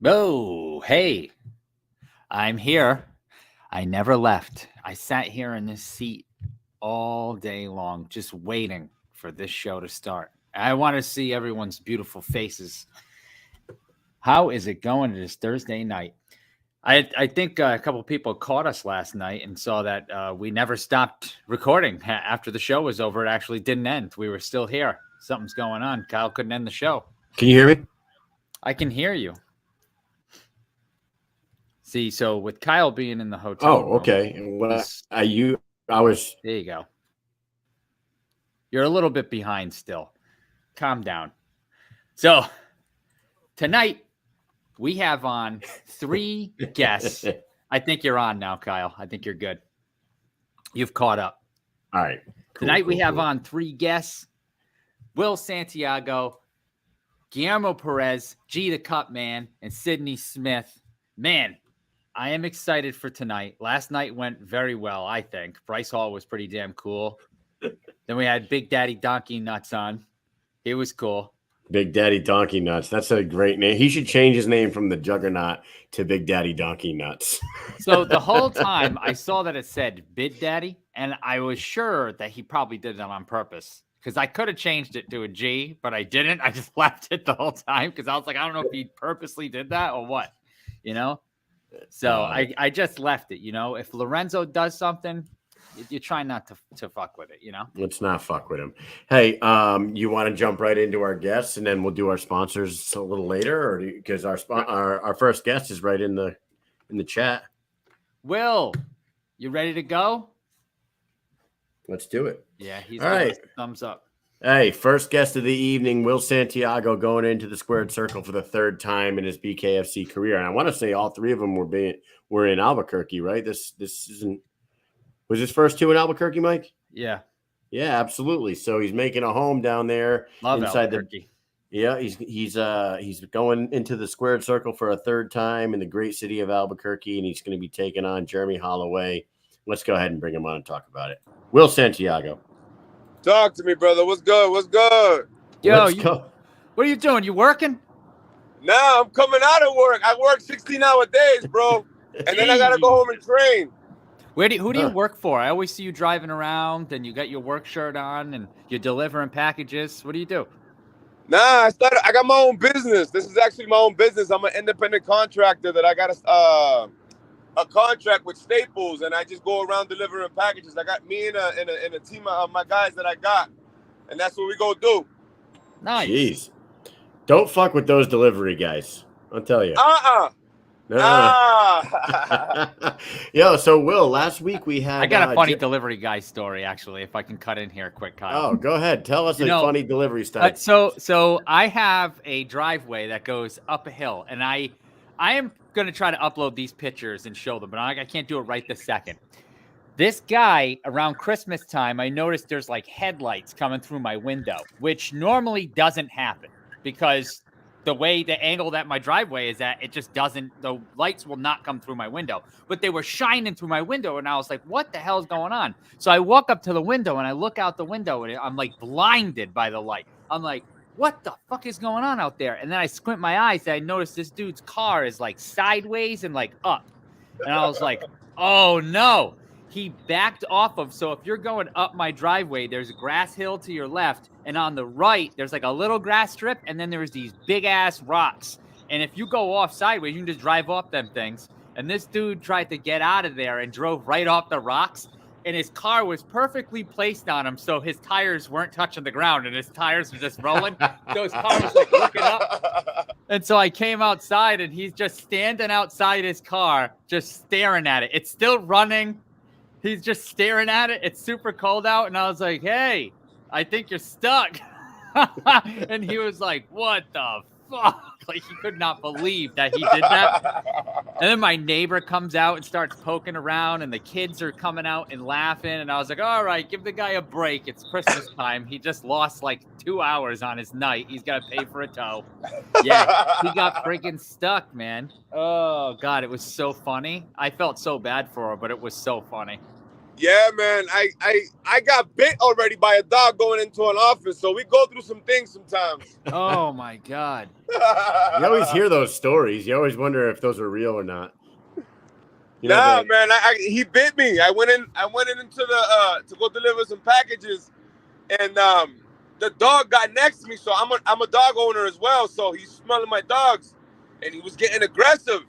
Oh, hey, I'm here. I never left. I sat here in this seat all day long, just waiting for this show to start. I want to see everyone's beautiful faces. How is it going this Thursday night? I think a couple people caught us last night and saw that we never stopped recording after the show was over. It actually didn't end. We were still here. Something's going on. Kyle couldn't end the show. Can you hear me? I can hear you. See, so with Kyle being in the hotel room, okay. Well, there you go. You're a little bit behind still. Calm down. So tonight we have on 3 guests. I think you're on now, Kyle. I think you're good. You've caught up. All right. Tonight we have on 3 guests: Will Santiago, Guillermo Perez, G the Cutman, and Sydney Smith. Man, I am excited for tonight. Last night went very well, I think. Bryce Hall was pretty damn cool. Then we had Big Daddy Donkey Nuts on. He was cool. Big Daddy Donkey Nuts. That's a great name. He should change his name from the Juggernaut to Big Daddy Donkey Nuts. So the whole time I saw that it said Big Daddy, and I was sure that he probably did it on purpose, because I could have changed it to a G, but I didn't. I just left it the whole time because I was like, I don't know if he purposely did that or what, you know? So I just left it, you know? If Lorenzo does something, you try not to fuck with it, you know? Let's not fuck with him. Hey, you want to jump right into our guests and then we'll do our sponsors a little later, or because our first guest is right in the chat. Will, you ready to go? Let's do it. Yeah, he's all right. Thumbs up. Hey, first guest of the evening, Will Santiago, going into the squared circle for the 3rd time in his BKFC career. And I want to say all 3 of them were in Albuquerque, right? This isn't. Was his first 2 in Albuquerque, Mike? Yeah. Yeah, absolutely. So he's making a home down there. Love inside Albuquerque. He's going into the squared circle for a 3rd time in the great city of Albuquerque, and he's going to be taking on Jeremie Holloway. Let's go ahead and bring him on and talk about it. Will Santiago. Talk to me, brother. What's good? What's good? Yo, what are you doing? You working? Nah, I'm coming out of work. I work 16-hour days, bro. And then I got to go home and train. Who do you work for? I always see you driving around and you got your work shirt on and you're delivering packages. What do you do? Nah, I got my own business. This is actually my own business. I'm an independent contractor that I got a contract with Staples, and I just go around delivering packages. I got me and a team of my guys that I got, and that's what we go do. Nice. Jeez. Don't fuck with those delivery guys. I'll tell you. Yo, so Will, last week we had. I got a funny delivery guy story, actually, if I can cut in here quick, Kyle. Oh, go ahead. Tell us funny delivery story. So I have a driveway that goes up a hill, and I am going to try to upload these pictures and show them, but I can't do it right this second. This guy, around Christmas time, I noticed there's like headlights coming through my window, which normally doesn't happen because the angle that my driveway is at, it just doesn't, the lights will not come through my window, but they were shining through my window. And I was like, what the hell is going on? So I walk up to the window and I look out the window and I'm like blinded by the light. I'm like, what the fuck is going on out there? And then I squint my eyes and I noticed this dude's car is like sideways and like up. And I was like, oh no. He backed off of, so if you're going up my driveway, there's a grass hill to your left, and on the right, there's like a little grass strip, and then there's these big ass rocks. And if you go off sideways, you can just drive off them things. And this dude tried to get out of there and drove right off the rocks. And his car was perfectly placed on him, so his tires weren't touching the ground, and his tires were just rolling. So his car was like looking up. And so I came outside, and he's just standing outside his car, just staring at it. It's still running. He's just staring at it. It's super cold out, and I was like, hey, I think you're stuck. And he was like, what the fuck? Like, he could not believe that he did that. And then my neighbor comes out and starts poking around, and the kids are coming out and laughing. And I was like, all right, give the guy a break. It's Christmas time. He just lost like 2 hours on his night. He's got to pay for a tow. Yeah, he got freaking stuck, man. Oh, God, it was so funny. I felt so bad for her, but it was so funny. Yeah, man. I got bit already by a dog going into an office, so we go through some things sometimes. Oh my God. You always hear those stories. You always wonder if those are real or not. You know, Nah, man. He bit me. I went in into the to go deliver some packages, and the dog got next to me. So I'm a dog owner as well. So he's smelling my dogs, and he was getting aggressive.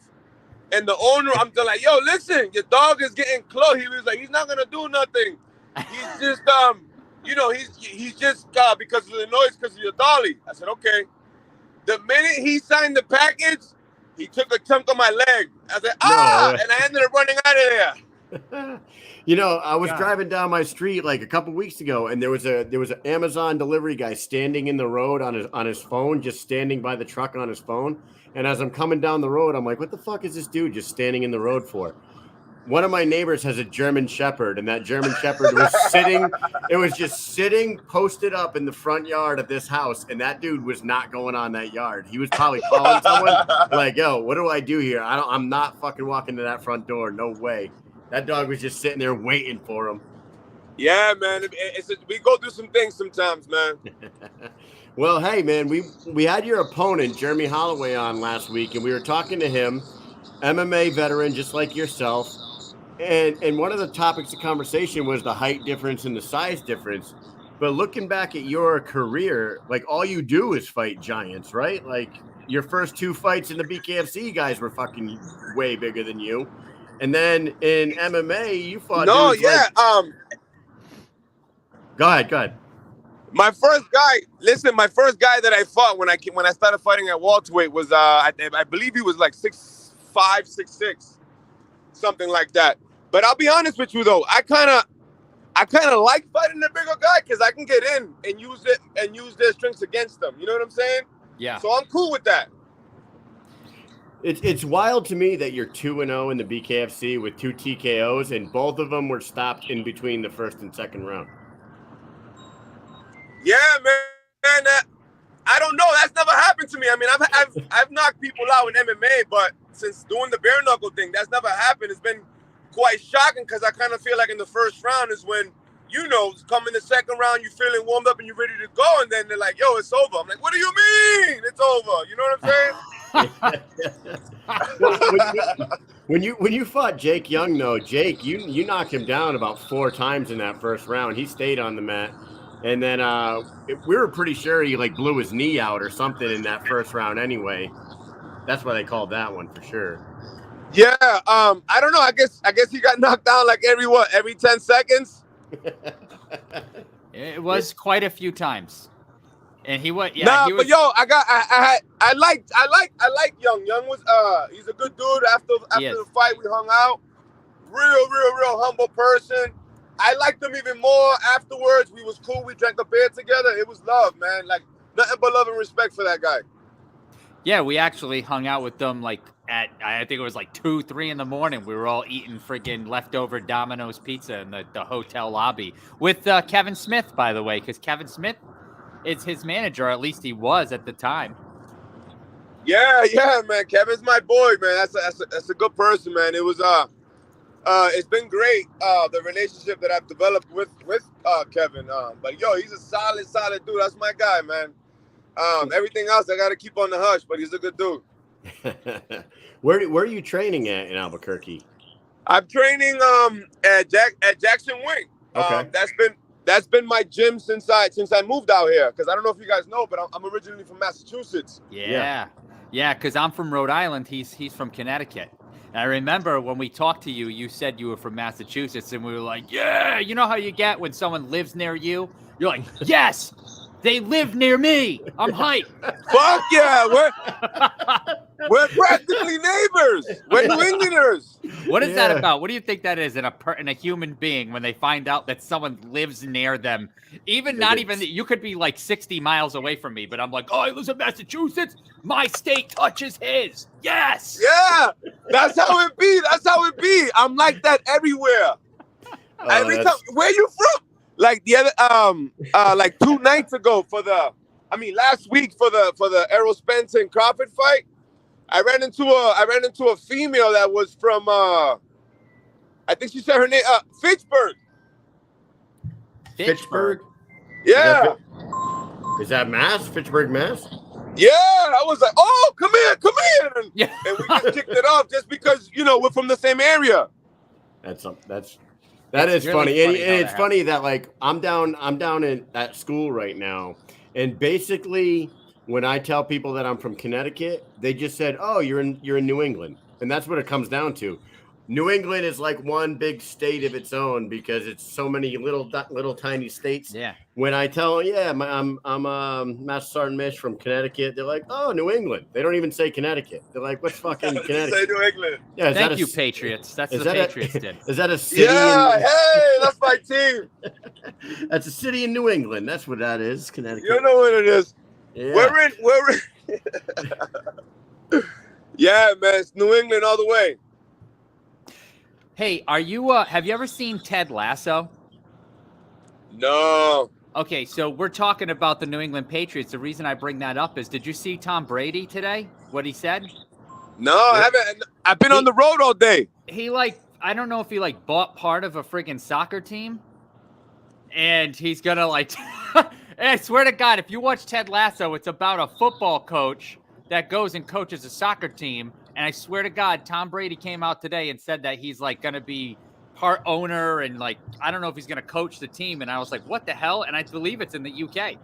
And the owner, I'm like, yo, listen, your dog is getting close. He was like, he's not gonna do nothing. He's just he's just because of the noise, because of your dolly. I said, okay. The minute he signed the package, he took a chunk of my leg. I said, and I ended up running out of there. You know, I was driving down my street like a couple weeks ago, and there was an Amazon delivery guy standing in the road on his phone, just standing by the truck on his phone. And as I'm coming down the road, I'm like, what the fuck is this dude just standing in the road for? One of my neighbors has a German Shepherd, and that German Shepherd was just sitting posted up in the front yard of this house, and that dude was not going on that yard. He was probably calling someone like, yo, what do I do here? I'm not fucking walking to that front door. No way. That dog was just sitting there waiting for him. Yeah, man. We go through some things sometimes, man. Well, hey, man, we had your opponent, Jeremie Holloway, on last week, and we were talking to him, MMA veteran, just like yourself. And one of the topics of conversation was the height difference and the size difference. But looking back at your career, like all you do is fight giants, right? Like your first two fights in the BKFC guys were fucking way bigger than you. And then in MMA, you fought. No, yeah. Go ahead. My first guy that I fought when I started fighting at welterweight was I believe he was like 6'5", 6'6", something like that. But I'll be honest with you though, I kind of like fighting the bigger guy because I can get in and use their strengths against them. You know what I'm saying? Yeah. So I'm cool with that. It's wild to me that you're 2-0 in the BKFC with 2 TKOs, and both of them were stopped in between the first and second round. Yeah, man. I don't know. That's never happened to me. I mean, I've knocked people out in MMA, but since doing the bare knuckle thing, that's never happened. It's been quite shocking because I kind of feel like in the first round is when, come in the second round, you're feeling warmed up and you're ready to go, and then they're like, yo, it's over. I'm like, what do you mean? It's over. You know what I'm saying? When you fought Jake Young, though, Jake, you knocked him down about 4 times in that first round. He stayed on the mat. And then we were pretty sure he like blew his knee out or something in that first round anyway. That's why they called that one for sure. Yeah, I don't know. I guess he got knocked down like every 10 seconds. It was quite a few times. And he was but yo, I like Young. Young was he's a good dude. After the fight we hung out. Real humble person. I liked him even more afterwards. We was cool. We drank a beer together. It was love, man. Like nothing but love and respect for that guy. Yeah, we actually hung out with them like at, I think it was like 2, 3 in the morning. We were all eating friggin' leftover Domino's pizza in the hotel lobby with Kevin Smith, by the way, because Kevin Smith is his manager, or at least he was at the time. Yeah, man. Kevin's my boy, man. That's a good person, man. It was it's been great, the relationship that I've developed with Kevin. But yo, he's a solid dude. That's my guy, man. Everything else I got to keep on the hush, but he's a good dude. Where are you training at in Albuquerque? I'm training at Jackson Wing. Okay. That's been my gym since I moved out here. Because I don't know if you guys know, but I'm originally from Massachusetts. Yeah. Because I'm from Rhode Island. He's from Connecticut. And I remember when we talked to you, you said you were from Massachusetts, and we were like, yeah, you know how you get when someone lives near you? You're like, yes, they live near me. I'm hyped. Fuck yeah. We're practically neighbors. We're New Englanders. What is that about? What do you think that is in a human being when they find out that someone lives near them? You could be like 60 miles away from me, but I'm like, oh, he lives in Massachusetts. My state touches his. Yes. Yeah. That's how it be. I'm like that everywhere. Every time. Where you from? Like the other, like 2 nights ago last week for the Errol Spence and Crawford fight, I ran into a female that was from, I think she said her name, Fitchburg. Fitchburg? Yeah. Is that Mass? Fitchburg, Mass? Yeah. I was like, oh, come here. And we just kicked it off just because, we're from the same area. That is It's really funny. And funny how it's that funny that like I'm down at school right now. And basically when I tell people that I'm from Connecticut, they just said, oh, you're in New England. And that's what it comes down to. New England is like one big state of its own because it's so many little tiny states. Yeah. When I tell them, I'm Master Sergeant Mish from Connecticut, they're like, oh, New England. They don't even say Connecticut. They're like, what's fucking Connecticut? Say New England. Yeah, Thank you, Patriots. That's the Patriots did. Is that a city? Yeah, hey, that's my team. That's a city in New England. That's what that is, Connecticut. You know what it is. Yeah. We're in. Yeah, man, it's New England all the way. Hey, are you? Have you ever seen Ted Lasso? No. Okay, so we're talking about the New England Patriots. The reason I bring that up is, did you see Tom Brady today? What he said? No, I haven't. I've been on the road all day. He I don't know if he bought part of a freaking soccer team, and he's gonna I swear to God, if you watch Ted Lasso, it's about a football coach that goes and coaches a soccer team. And I swear to God, Tom Brady came out today and said that he's going to be part owner and I don't know if he's going to coach the team. And I was like, what the hell? And I believe it's in the UK.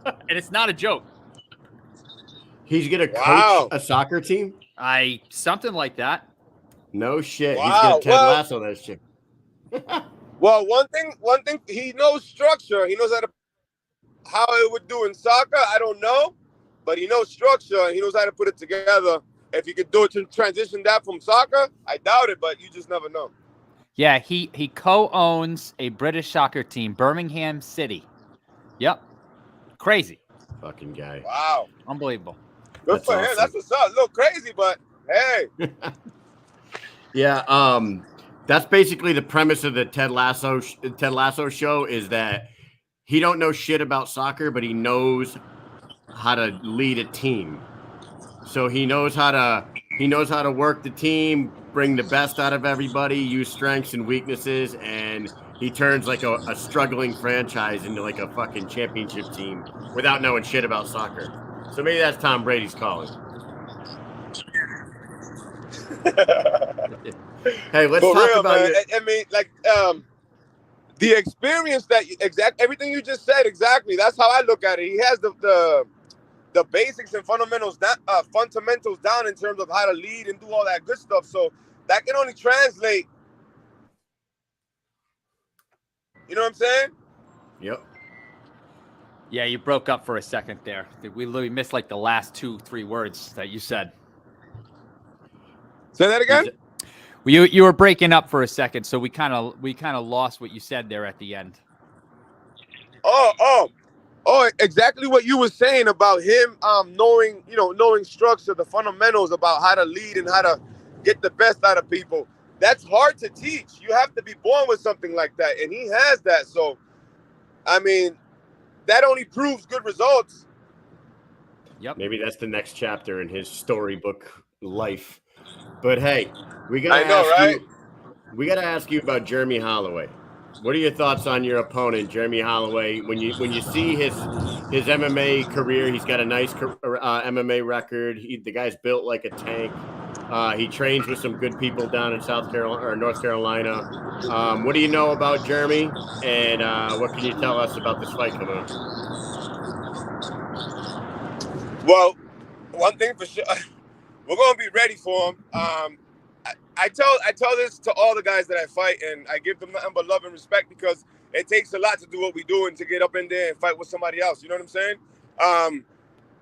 And it's not a joke. He's going to coach a soccer team? Something like that. No shit. Wow. He's going to Ted Lasso that shit. Well, one thing, he knows structure. He knows how it would do in soccer. I don't know, but he knows structure and he knows how to put it together. If you could do it to transition that from soccer, I doubt it, but you just never know. Yeah, he co-owns a British soccer team, Birmingham City. Yep. Crazy. Fucking guy. Wow. Unbelievable. Good for him. That's what's up. A little crazy, but hey. Yeah, that's basically the premise of the Ted Lasso show is that he don't know shit about soccer, but he knows how to lead a team. So he knows how to work the team, bring the best out of everybody, use strengths and weaknesses, and he turns a struggling franchise into a fucking championship team without knowing shit about soccer. So maybe that's Tom Brady's calling. Hey, let's talk about it. I mean, the experience that everything you just said exactly. That's how I look at it. He has the basics and fundamentals down in terms of how to lead and do all that good stuff. So that can only translate. You know what I'm saying? Yep. Yeah, you broke up for a second there. We literally missed the last 2-3 words that you said. Say that again? You were breaking up for a second, so we kind of lost what you said there at the end. Oh, exactly what you were saying about him knowing structure, the fundamentals about how to lead and how to get the best out of people. That's hard to teach. You have to be born with something like that, and he has that. So, I mean, that only proves good results. Yep. Maybe that's the next chapter in his storybook life. But hey, we gotta ask you about Jeremie Holloway. What are your thoughts on your opponent, Jeremie Holloway? When you see his MMA career, he's got a nice MMA record. The guy's built like a tank. He trains with some good people down in South Carolina or North Carolina. What do you know about Jeremie? And what can you tell us about this fight coming up? Well, one thing for sure, we're gonna be ready for him. I tell this to all the guys that I fight, and I give them nothing but love and respect because it takes a lot to do what we do and to get up in there and fight with somebody else. You know what I'm saying?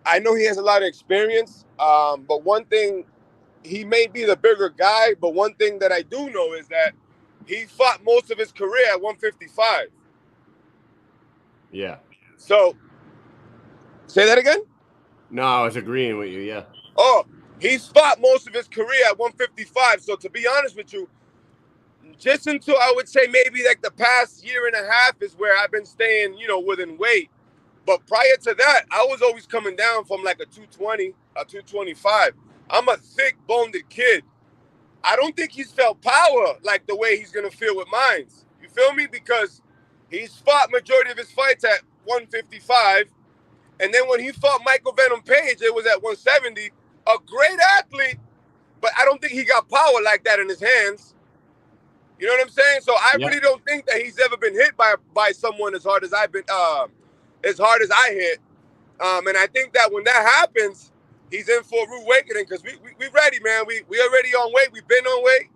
I know he has a lot of experience, but one thing, he may be the bigger guy, but one thing that I do know is that he fought most of his career at 155. Yeah. So, say that again? No, I was agreeing with you, yeah. Oh, he's fought most of his career at 155. So to be honest with you, just until I would say maybe the past year and a half is where I've been staying, within weight. But prior to that, I was always coming down from a 220, a 225. I'm a thick-boned kid. I don't think he's felt power like the way he's going to feel with mines. You feel me? Because He's fought majority of his fights at 155. And then when he fought Michael Venom Page, it was at 170. A great athlete, but I don't think he got power like that in his hands. You know what I'm saying? So I really don't think that he's ever been hit by someone as hard as I've been, as hard as I hit. And I think that when that happens, he's in for a rude awakening because we ready, man. We already on weight. We've been on weight.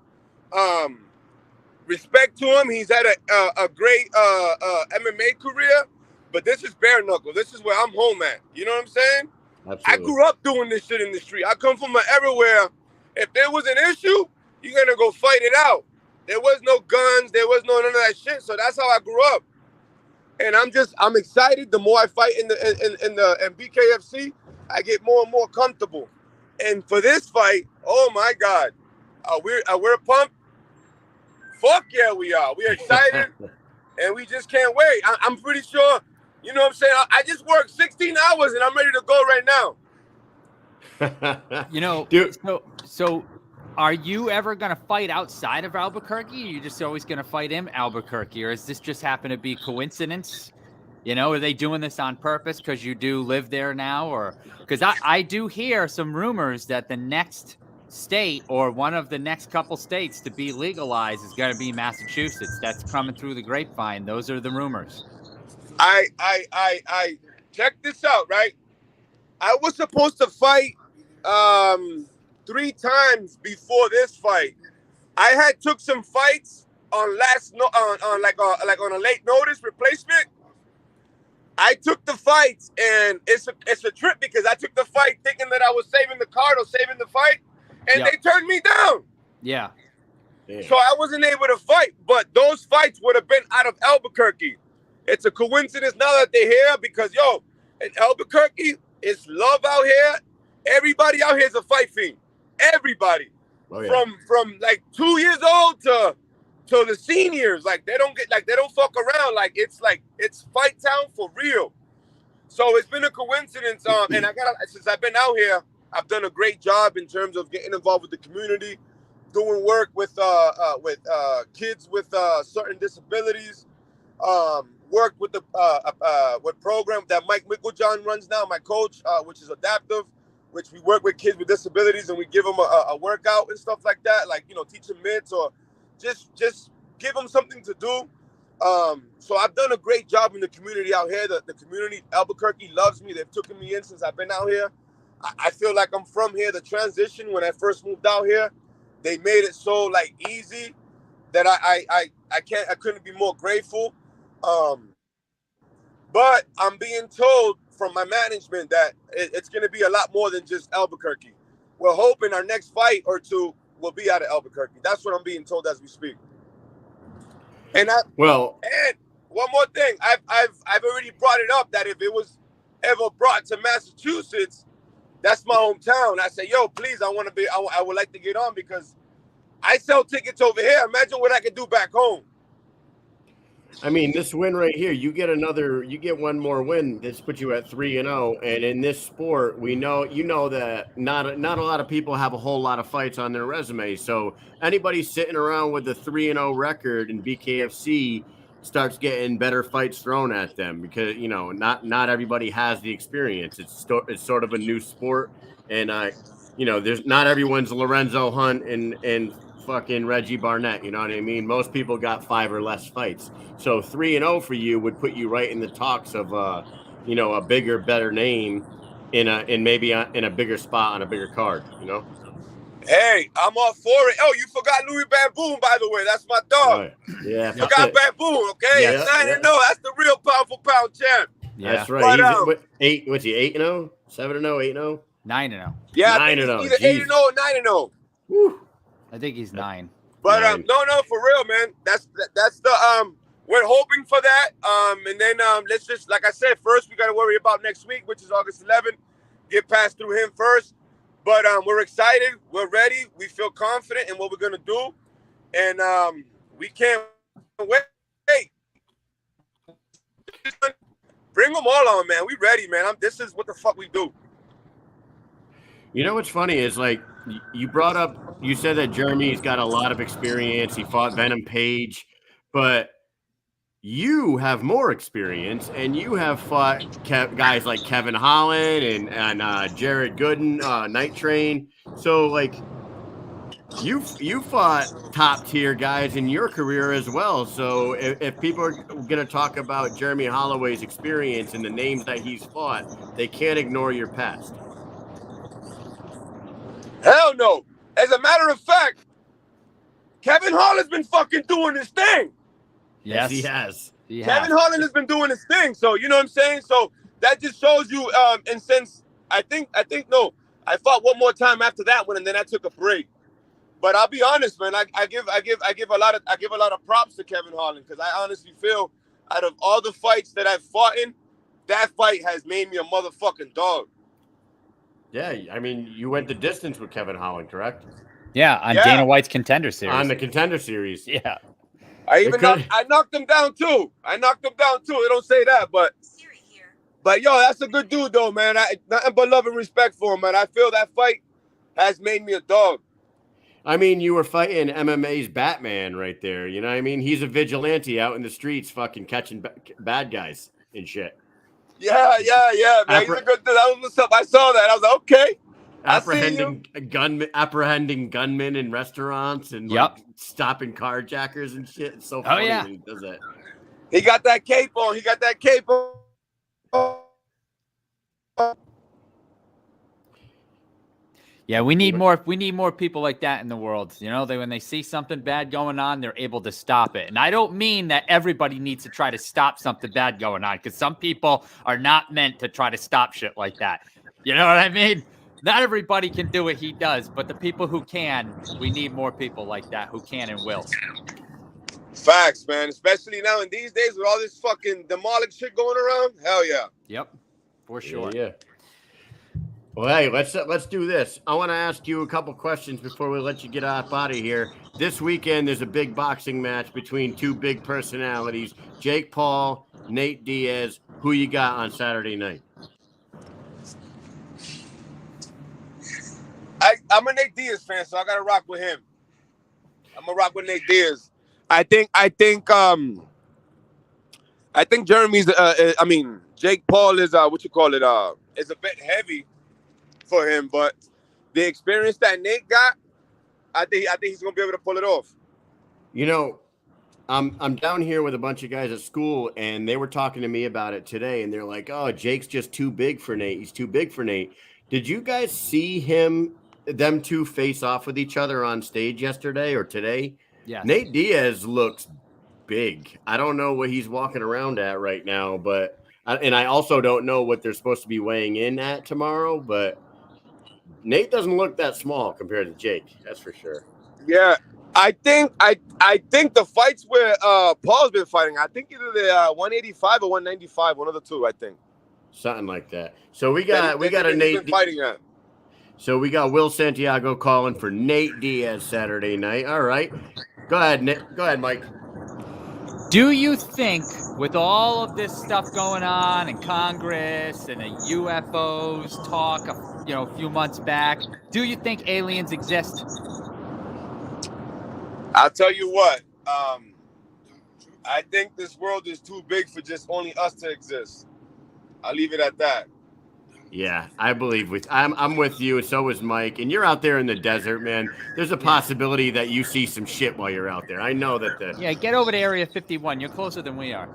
Respect to him. He's had a great MMA career, but this is bare knuckle. This is where I'm home at. You know what I'm saying? Absolutely. I grew up doing this shit in the street. I come from an era where if there was an issue, you're gonna go fight it out. There was no guns. There was none of that shit. So that's how I grew up. And I'm excited. The more I fight in BKFC, I get more and more comfortable. And for this fight, oh my God, we're pumped. Fuck yeah, we are. We're excited, and we just can't wait. I'm pretty sure. You know what I'm saying? I just worked 16 hours, and I'm ready to go right now. You know, dude. So are you ever going to fight outside of Albuquerque? Or are you just always going to fight in Albuquerque? Or is this just happen to be coincidence? You know, are they doing this on purpose because you do live there now? Or because I do hear some rumors that the next state or one of the next couple states to be legalized is going to be Massachusetts. That's coming through the grapevine. Those are the rumors. I check this out, right? I was supposed to fight 3 times before this fight. I had took some fights on on a late notice replacement. I took the fights, and it's a trip because I took the fight thinking that I was saving the card or saving the fight, and they turned me down. Yeah. So I wasn't able to fight, but those fights would have been out of Albuquerque. It's a coincidence now that they're here because, in Albuquerque, it's love out here. Everybody out here is a fight fiend. Everybody. Oh, yeah. From like 2 years old to the seniors. Like they don't fuck around. It's fight town for real. So it's been a coincidence. And since I've been out here, I've done a great job in terms of getting involved with the community, doing work with kids with certain disabilities. Worked with the program that Mike Micklejohn runs now, my coach, which is adaptive, which we work with kids with disabilities and we give them a workout and stuff like that, teach them mitts or just give them something to do. So I've done a great job in the community out here. The community, Albuquerque, loves me. They've taken me in since I've been out here. I feel like I'm from here. The transition when I first moved out here, they made it so easy that I couldn't be more grateful. But I'm being told from my management that it's going to be a lot more than just Albuquerque. We're hoping our next fight or two will be out of Albuquerque. That's what I'm being told as we speak. And one more thing, I've already brought it up that if it was ever brought to Massachusetts, that's my hometown. I say, please, I would like to get on because I sell tickets over here. Imagine what I could do back home. I mean, this win right here, you get one more win. This puts you at 3-0. And in this sport, you know that not a lot of people have a whole lot of fights on their resume. So anybody sitting around with a 3-0 record in BKFC starts getting better fights thrown at them because, not everybody has the experience. It's sort of a new sport. And, there's not everyone's Lorenzo Hunt and fucking Reggie Barnett, you know what I mean? Most people got 5 or less fights. So 3-0 for you would put you right in the talks of a bigger, better name in a bigger spot on a bigger card, Hey, I'm all for it. Oh, you forgot Louis Baboon, by the way. That's my dog. Right. Yeah. Forgot Baboon, okay? Yeah, 9-0. That's the real powerful pound champ. Yeah. That's right. But, He's 8-0? 7-0, 8-0? 9-0. Yeah, 9-0. Either 8-0 or 9-0. Woo. I think he's 9. But no, for real, man. That's the we're hoping for that. And then let's just, like I said, first we got to worry about next week, which is August 11th. Get past through him first. But we're excited. We're ready. We feel confident in what we're gonna do, and we can't wait. Bring them all on, man. We ready, man. This is what the fuck we do. You know what's funny is you said that Jeremie's got a lot of experience. He fought Venom Page, but you have more experience, and you have fought guys like Kevin Holland and Jared Gooden, Night Train. So, like, you fought top tier guys in your career as well. So if people are going to talk about Jeremie Holloway's experience and the names that he's fought, they can't ignore your past. Hell no. As a matter of fact, Kevin Holland's been fucking doing his thing. Yes, he has. Kevin Holland has been doing his thing. So, you know what I'm saying? So that just shows you, and since I fought one more time after that one, and then I took a break. But I'll be honest, man. I give a lot of props to Kevin Holland, because I honestly feel out of all the fights that I've fought in, that fight has made me a motherfucking dog. Yeah, I mean, you went the distance with Kevin Holland, correct? Yeah, on Dana White's Contender Series. On the Contender Series. Yeah. I knocked him down too. They don't say that, but yo, that's a good dude though, man. Nothing but love and respect for him, man. I feel that fight has made me a dog. I mean, you were fighting MMA's Batman right there. You know what I mean? He's a vigilante out in the streets fucking catching bad guys and shit. Yeah, man. He's a good dude. That was what's up. I saw that. I was like, okay. Apprehending gunmen in restaurants and like, stopping carjackers and shit. It's so funny when he does that. He got that cape on. Yeah, we need more people like that in the world. You know, when they see something bad going on, they're able to stop it. And I don't mean that everybody needs to try to stop something bad going on, because some people are not meant to try to stop shit like that. You know what I mean? Not everybody can do what he does, but the people who can, we need more people like that who can and will. Facts, man. Especially now in these days with all this fucking demonic shit going around. Hell yeah. Yep, for sure. Yeah. Well, hey, let's do this. I want to ask you a couple questions before we let you get out of here. This weekend, there's a big boxing match between two big personalities, Jake Paul, Nate Diaz. Who you got on Saturday night? I'm a Nate Diaz fan, so I gotta rock with him. I'm gonna rock with Nate Diaz. I think Jeremie's. Jake Paul is is a bit heavy for him, but the experience that Nate got, I think he's gonna be able to pull it off. You know, I'm down here with a bunch of guys at school, and they were talking to me about it today, and they're like, "Oh, Jake's just too big for Nate. He's too big for Nate." Did you guys see them two face off with each other on stage yesterday or today? Yeah. Nate Diaz looks big. I don't know what he's walking around at right now, and I also don't know what they're supposed to be weighing in at tomorrow, but Nate doesn't look that small compared to Jake. That's for sure. Yeah. I think the fights where Paul's been fighting, I think either the 185 or 195, one of the two, I think. Something like that. So we got a Nate fighting at. So we got Will Santiago calling for Nate Diaz Saturday night. All right. Go ahead, Nick. Go ahead, Mike. Do you think, with all of this stuff going on in Congress and the UFOs talk, a few months back, do you think aliens exist? I'll tell you what. I think this world is too big for just only us to exist. I'll leave it at that. Yeah, I believe I'm with you, and so is Mike. And you're out there in the desert, man. There's a possibility that you see some shit while you're out there. I know that. Yeah, get over to Area 51. You're closer than we are.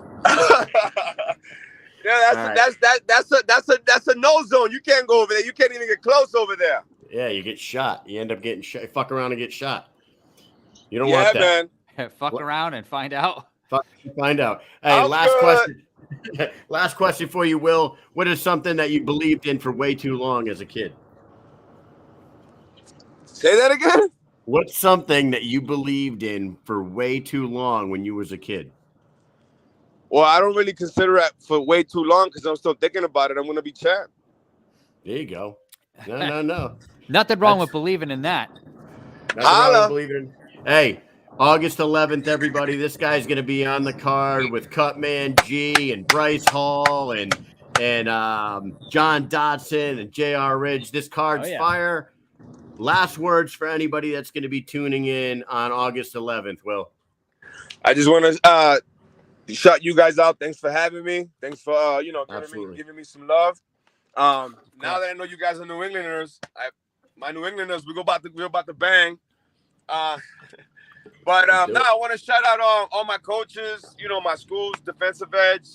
Yeah, that's a no zone. You can't go over there. You can't even get close over there. Yeah, you get shot. You end up getting shot. Fuck around and get shot. You don't want that. Man. Fuck around and find out. Find out. Hey, last question. Last question for you, Will. What is something that you believed in for way too long as a kid? Say that again? What's something that you believed in for way too long when you was a kid? Well, I don't really consider it for way too long because I'm still thinking about it. I'm going to be champ. There you go. No. Nothing wrong with believing in that. Nothing wrong with believing in. Hey, August 11th, everybody. This guy's going to be on the card with Cutman G and Bryce Hall and John Dodson and J.R. Ridge. This card's fire. Last words for anybody that's going to be tuning in on August 11th, Will. I just want to shout you guys out. Thanks for having me. Thanks for giving me some love. Now that I know you guys are New Englanders, my New Englanders, we're about to bang. But now I want to shout out all my coaches, my schools, Defensive Edge,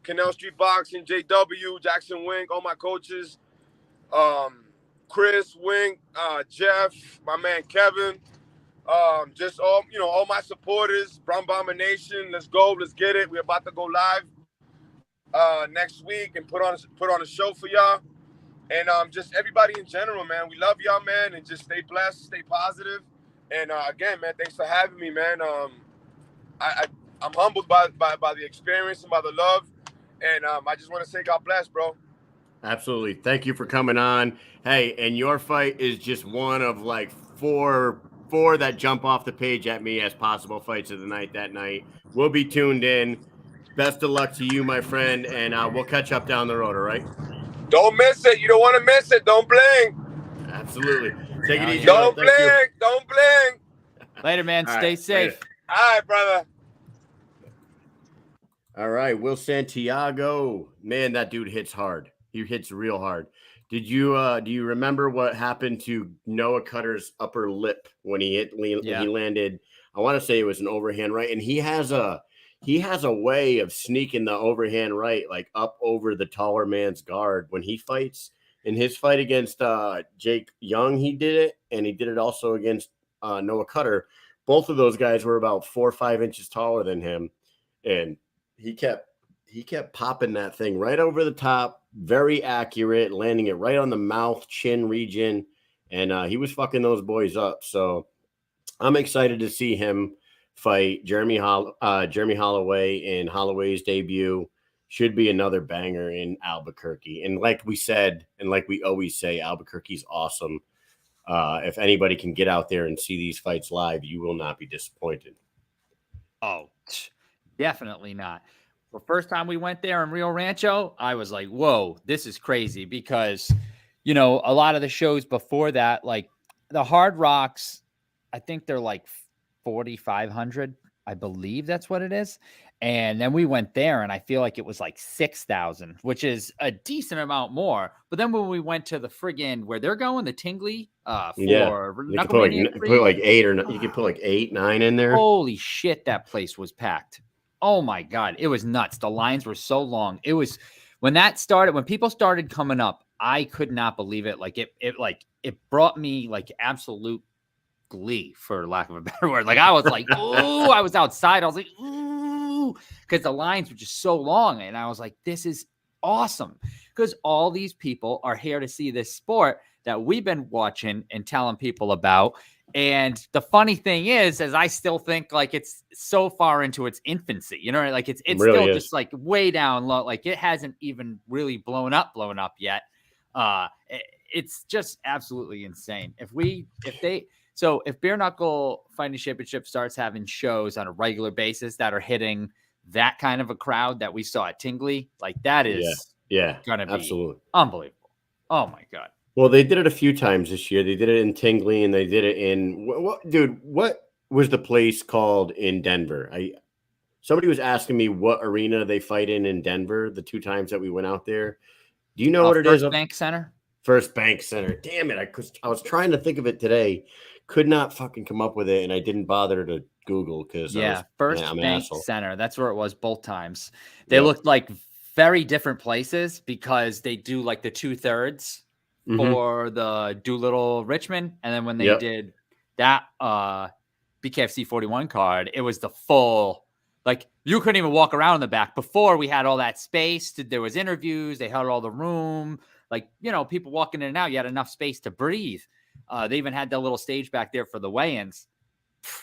Canal Street Boxing, JW, Jackson Wink, all my coaches, Chris Wink, Jeff, my man Kevin, just all my supporters, Brown Bomber Nation. Let's go, let's get it. We're about to go live next week and put on a show for y'all. And just everybody in general, man. We love y'all, man, and just stay blessed, stay positive. And again, man, thanks for having me, man. I'm humbled by the experience and by the love. And I just want to say God bless, bro. Absolutely. Thank you for coming on. Hey, and your fight is just one of like four that jump off the page at me as possible fights of the night that night. We'll be tuned in. Best of luck to you, my friend, and we'll catch up down the road, all right? Don't miss it. You don't want to miss it. Don't blink. Absolutely. Take it easy. Don't blink. Don't blink. Later, man. Stay safe. Later. All right, brother. All right, Will Santiago. Man, that dude hits hard. He hits real hard. Do you remember what happened to Noah Cutter's upper lip when he landed? I want to say it was an overhand right, and he has a way of sneaking the overhand right like up over the taller man's guard when he fights. In his fight against Jake Young, he did it, and he did it also against Noah Cutter. Both of those guys were about 4 or 5 inches taller than him, and he kept popping that thing right over the top, very accurate, landing it right on the mouth, chin region, and he was fucking those boys up. So I'm excited to see him fight Jeremie Holloway in Holloway's debut. Should be another banger in Albuquerque. And like we said, and like we always say, Albuquerque's awesome. If anybody can get out there and see these fights live, you will not be disappointed. Oh, definitely not. The first time we went there in Rio Rancho, I was like, whoa, this is crazy because, a lot of the shows before that, like the Hard Rocks, I think they're like 4,500. I believe that's what it is. And then we went there and I feel like it was like 6,000, which is a decent amount more. But then when we went to the friggin' where they're going, the Tingley for you can put like 8 or you can put like 8, 9 in there. Holy shit, that place was packed. Oh my God, it was nuts. The lines were so long. It was when people started coming up, I could not believe it. Like it brought me like absolute glee, for lack of a better word. Like I was like, ooh, I was outside. I was like, ooh, because the lines were just so long. And I was like, this is awesome. Because all these people are here to see this sport that we've been watching and telling people about. And the funny thing is I still think like it's so far into its infancy, like it's really still just like way down low. Like it hasn't even really blown up yet. It's just absolutely insane. If Bare Knuckle Fighting Championship starts having shows on a regular basis that are hitting that kind of a crowd that we saw at Tingley, like that is going to be absolutely unbelievable. Oh my God. Well, they did it a few times this year. They did it in Tingley and they did it in what was the place called in Denver? Somebody was asking me what arena they fight in Denver the 2 times that we went out there. Do you know what it is? First Bank Center? First Bank Center. Damn it. I was trying to think of it today. Could not fucking come up with it, and I didn't bother to Google because First Bank Center. That's where it was both times. They looked like very different places because they do like the 2/3 for the Doolittle Richmond, and then when they did that BKFC 41 card, it was the full. Like you couldn't even walk around in the back. Before we had all that space. There was interviews. They held all the room. Like people walking in and out. You had enough space to breathe. They even had that little stage back there for the weigh-ins.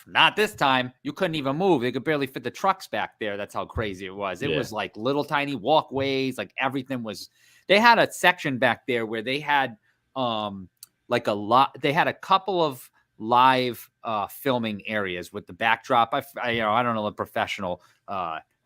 Not this time. You couldn't even move. They could barely fit the trucks back there. That's how crazy it was. It was like little tiny walkways. Like everything was. They had a section back there where they had They had a couple of live filming areas with the backdrop. I don't know the professional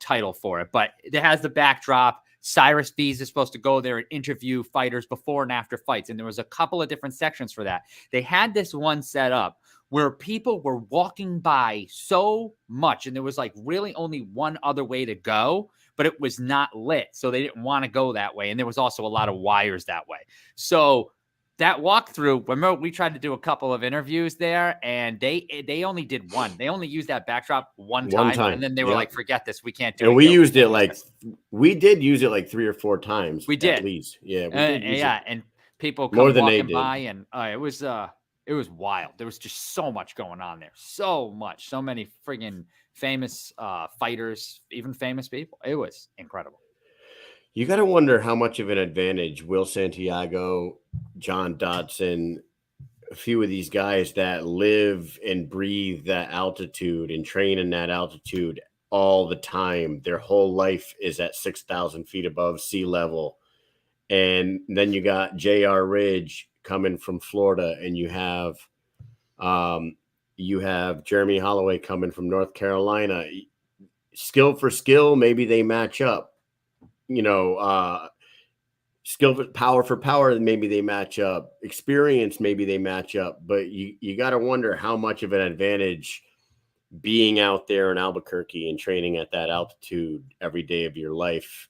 title for it, but it has the backdrop. Cyrus Bees is supposed to go there and interview fighters before and after fights. And there was a couple of different sections for that. They had this one set up where people were walking by so much, and there was like really only one other way to go, but it was not lit. So they didn't want to go that way. And there was also a lot of wires that way. So that walkthrough, remember, we tried to do a couple of interviews there, and they only did one. They only used that backdrop one time. And then they were like, forget this. We can't do it. And we used it like, we did use it like 3 or 4 times. We did. At least. Yeah. We did use it. And people come walking by, and it was wild. There was just so much going on there. So much. So many friggin' famous fighters, even famous people. It was incredible. You got to wonder how much of an advantage Will Santiago, John Dodson, a few of these guys that live and breathe that altitude and train in that altitude all the time. Their whole life is at 6,000 feet above sea level. And then you got J.R. Ridge coming from Florida, and you have Jeremie Holloway coming from North Carolina. Skill for skill, maybe they match up. Skill for power, maybe they match up. Experience, maybe they match up. But you got to wonder how much of an advantage being out there in Albuquerque and training at that altitude every day of your life,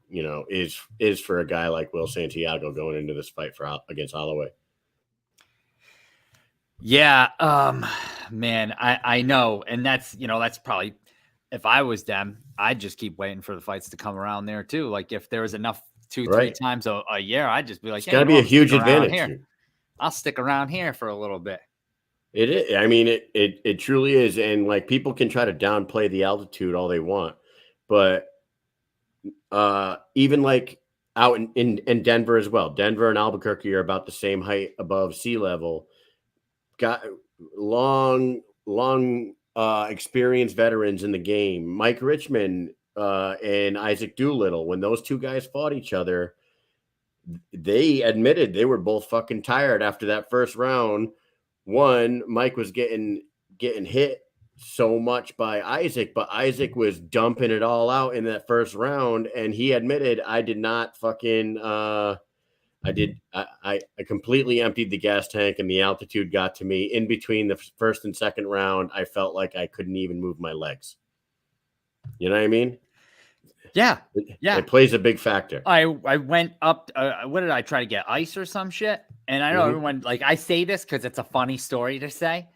is for a guy like Will Santiago going into this fight against Holloway. Yeah, man, I know, and that's probably, if I was them, I'd just keep waiting for the fights to come around there too. Like if there was enough 2-3 times a year, I'd just be like, it's got to be a huge advantage here. I'll stick around here for a little bit. It is. I mean, it truly is. And like people can try to downplay the altitude all they want, but even like out in Denver as well. Denver and Albuquerque are about the same height above sea level. Got long experienced veterans in the game. Mike Richmond and Isaac Doolittle, when those two guys fought each other, they admitted they were both fucking tired after that first round. One, Mike was getting hit so much by Isaac, but Isaac was dumping it all out in that first round, and he admitted, I did not fucking I completely emptied the gas tank, and the altitude got to me. In between the first and second round, I felt like I couldn't even move my legs. You know what I mean? Yeah. It plays a big factor. I went up. What did I try to get? Ice or some shit? And I know everyone, like, I say this because it's a funny story to say,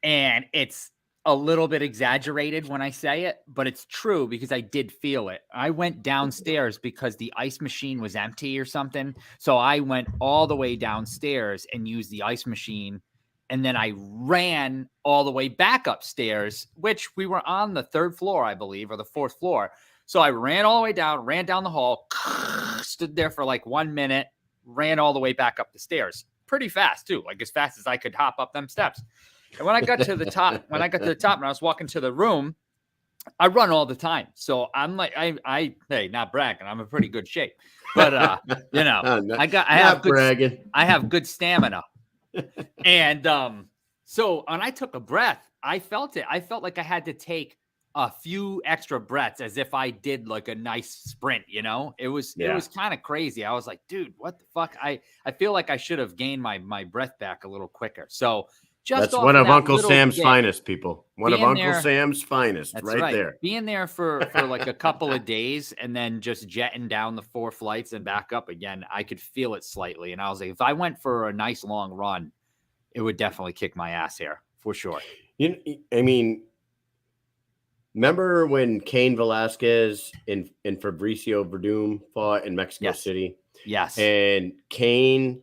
and it's a little bit exaggerated when I say it, but it's true because I did feel it. I went downstairs because the ice machine was empty or something. So I went all the way downstairs and used the ice machine. And then I ran all the way back upstairs, which we were on the 3rd floor, I believe, or the 4th floor. So I ran all the way down, ran down the hall, stood there for like 1 minute, ran all the way back up the stairs. Pretty fast too, like as fast as I could hop up them steps. And when I got to the top, and I was walking to the room, I run all the time. So I'm like, hey, not bragging. I'm in pretty good shape, but I have good stamina. And so when I took a breath, I felt it. I felt like I had to take a few extra breaths as if I did like a nice sprint, it was kind of crazy. I was like, dude, what the fuck? I feel like I should have gained my breath back a little quicker. So that's one of Uncle Sam's finest, people. One of Uncle Sam's finest, right there. Being there for like a couple of days and then just jetting down the 4 flights and back up again, I could feel it slightly. And I was like, if I went for a nice long run, it would definitely kick my ass here for sure. Remember when Cain Velasquez and Fabricio Verdum fought in Mexico City? Yes. And Cain